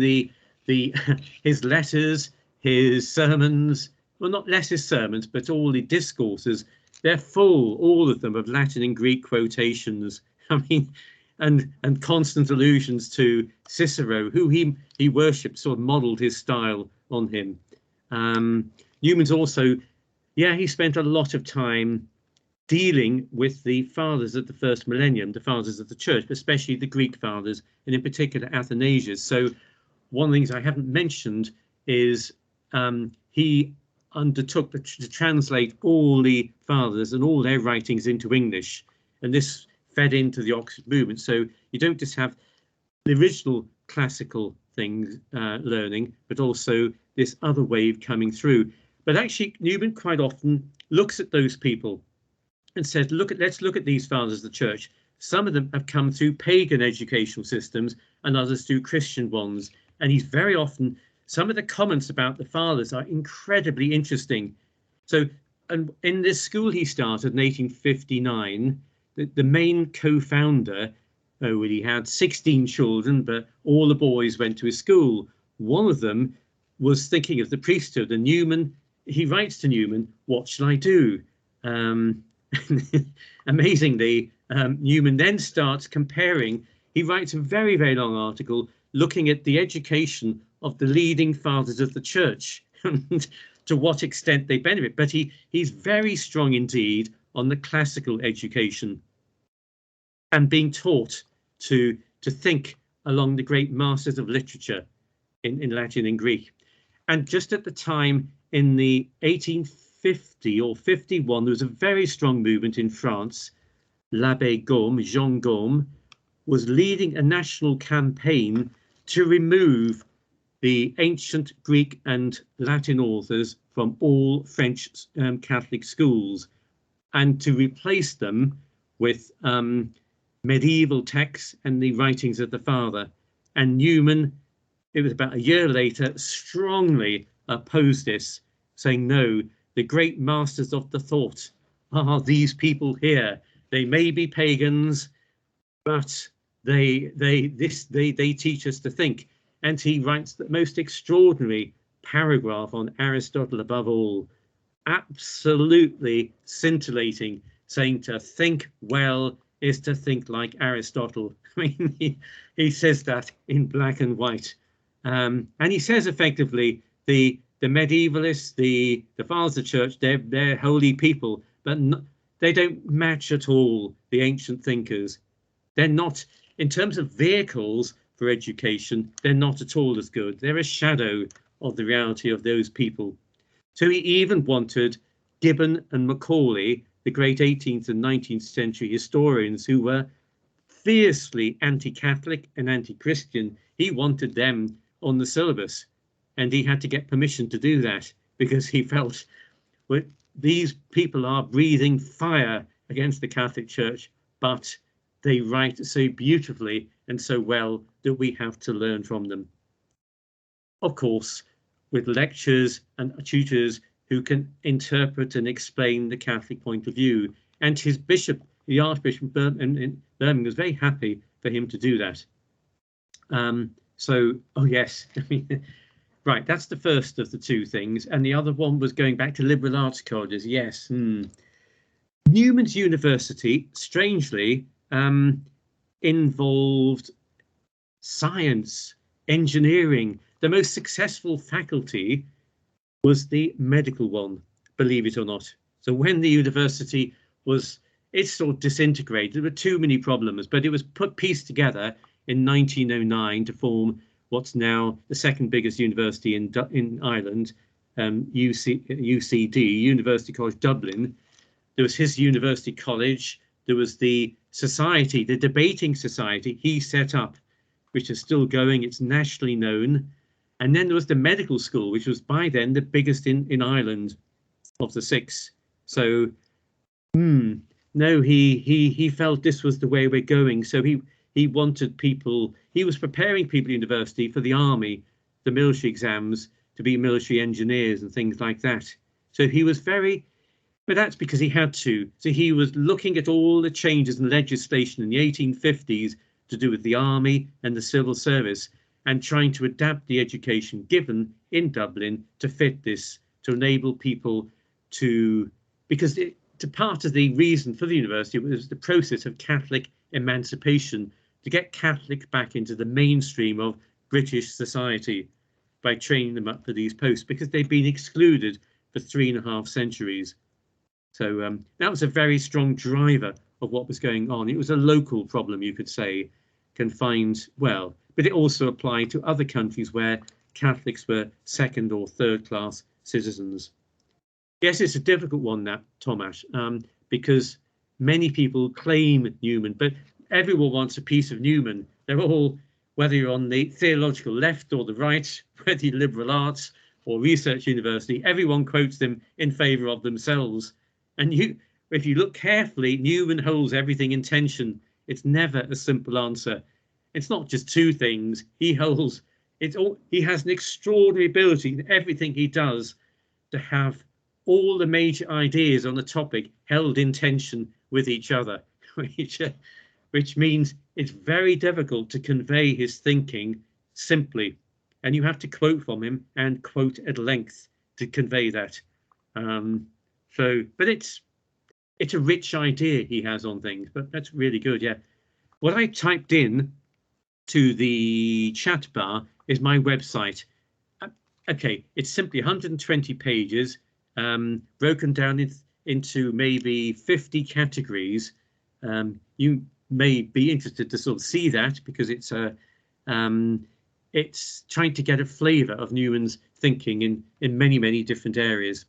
his letters, his sermons, well, not less his sermons, but all the discourses, they're full, all of them, of Latin and Greek quotations. I mean, and constant allusions to Cicero, who he worshipped, sort of modelled his style on him. Newman's also, he spent a lot of time dealing with the fathers of the first millennium, the fathers of the church, especially the Greek fathers, and in particular Athanasius. So one of the things I haven't mentioned is he undertook to translate all the fathers and all their writings into English, and this fed into the Oxford movement. So you don't just have the original classical things learning, but also this other wave coming through. But actually, Newman quite often looks at those people and says, let's look at these fathers of the church. Some of them have come through pagan educational systems and others through Christian ones. And he's very often, some of the comments about the fathers are incredibly interesting. So, and in this school he started in 1859, the main co-founder, he had 16 children, but all the boys went to his school. One of them was thinking of the priesthood, and Newman, he writes to Newman, what shall I do? Amazingly, Newman then starts comparing. He writes a very, very long article looking at the education of the leading fathers of the church and to what extent they benefit. But he's very strong indeed on the classical education and being taught to think along the great masters of literature in Latin and Greek. And just at the time in the 1850 or 51, there was a very strong movement in France. L'Abbé Gaume, Jean Gaume, was leading a national campaign to remove the ancient Greek and Latin authors from all French Catholic schools and to replace them with medieval texts and the writings of the father. And Newman, it was about a year later, strongly opposed this, saying, no, the great masters of the thought are these people here. They may be pagans, but they teach us to think. And he writes the most extraordinary paragraph on Aristotle above all, absolutely scintillating, saying to think well is to think like Aristotle. I mean, he says that in black and white. And he says effectively the medievalists, the fathers of the church, they're holy people, but they don't match at all the ancient thinkers. They're not, in terms of vehicles, for education, they're not at all as good. They're a shadow of the reality of those people. So he even wanted Gibbon and Macaulay, the great 18th and 19th century historians who were fiercely anti-Catholic and anti-Christian, he wanted them on the syllabus, and he had to get permission to do that because he felt, well, these people are breathing fire against the Catholic Church, but they write so beautifully and so well that we have to learn from them. Of course, with lectures and tutors who can interpret and explain the Catholic point of view. And his bishop, the Archbishop of Birmingham, was very happy for him to do that. So, oh yes, right, that's the first of the two things. And the other one was going back to liberal arts colleges. Yes. Newman's University, strangely, involved science, engineering. The most successful faculty was the medical one, believe it or not. So when the university was, it sort of disintegrated. There were too many problems, but it was pieced together in 1909 to form what's now the second biggest university in Ireland, UCD, University College Dublin. There was his university college. There was the society, the debating society he set up, which is still going. It's nationally known. And then there was the medical school, which was by then the biggest in Ireland of the six. So, no, he felt this was the way we're going. So he wanted people, he was preparing people at university for the army, the military exams, to be military engineers and things like that. So he was very, but that's because he had to. So he was looking at all the changes in legislation in the 1850s to do with the army and the civil service, and trying to adapt the education given in Dublin to fit this, to enable people to, because part of the reason for the university was the process of Catholic emancipation, to get Catholics back into the mainstream of British society by training them up for these posts, because they've been excluded for 3.5 centuries. So that was a very strong driver of what was going on. It was a local problem, you could say, confined, well, but it also applied to other countries where Catholics were second or third class citizens. Yes, it's a difficult one, that, Tomasz, because many people claim Newman, but everyone wants a piece of Newman. They're all, whether you're on the theological left or the right, whether you're liberal arts or research university, everyone quotes them in favour of themselves. And if you look carefully, Newman holds everything in tension. It's never a simple answer. It's not just two things. He holds it's all. He has an extraordinary ability in everything he does to have all the major ideas on the topic held in tension with each other, which means it's very difficult to convey his thinking simply, and you have to quote from him and quote at length to convey that. But it's a rich idea he has on things, but that's really good. Yeah. What I typed in to the chat bar is my website. Okay, it's simply 120 pages, broken down into maybe 50 categories. You may be interested to sort of see that, because it's trying to get a flavour of Newman's thinking in many different areas.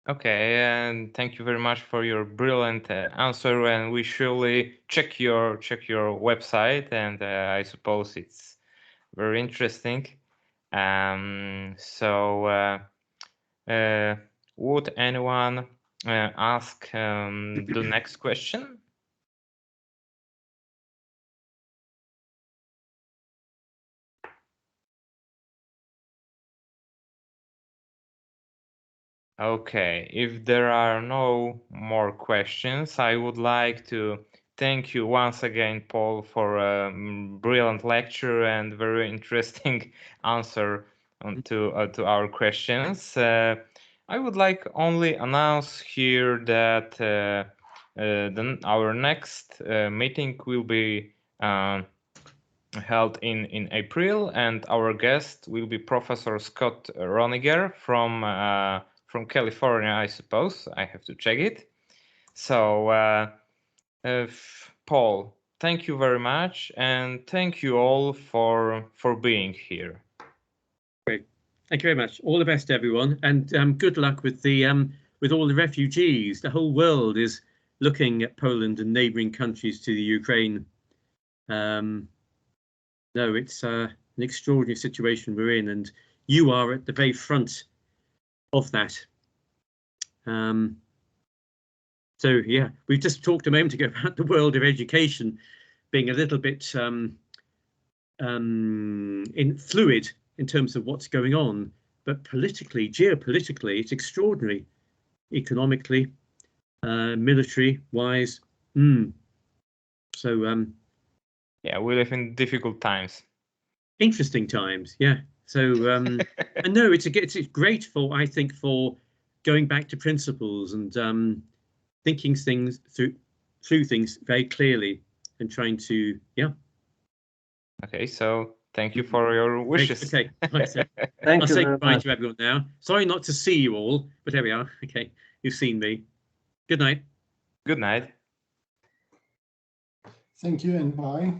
Okay, and thank you very much for your brilliant answer. And we surely check your website, and I suppose it's very interesting. Would anyone ask the next question? Okay, if there are no more questions, I would like to thank you once again, Paul, for a brilliant lecture and very interesting answer to our questions. I would like only announce here that our next meeting will be held in April, and our guest will be Professor Scott Roniger from California, I suppose. I have to check it. So, Paul, thank you very much, and thank you all for being here. Great. Thank you very much. All the best, everyone, and good luck with the with all the refugees. The whole world is looking at Poland and neighbouring countries to the Ukraine. No, it's an extraordinary situation we're in, and you are at the very front of that. So yeah, we've just talked a moment ago about the world of education being a little bit fluid in terms of what's going on, but politically, geopolitically, it's extraordinary. Economically, military wise. So yeah, we live in difficult times. Interesting times, yeah. So and no, it's great for, I think, for going back to principles and thinking things through things very clearly and trying to, yeah. Okay, so thank you for your wishes. Okay, Thank I'll you say very goodbye much. to everyone now. Sorry not to see you all, but there we are. Okay, you've seen me. Good night. Good night. Thank you and bye.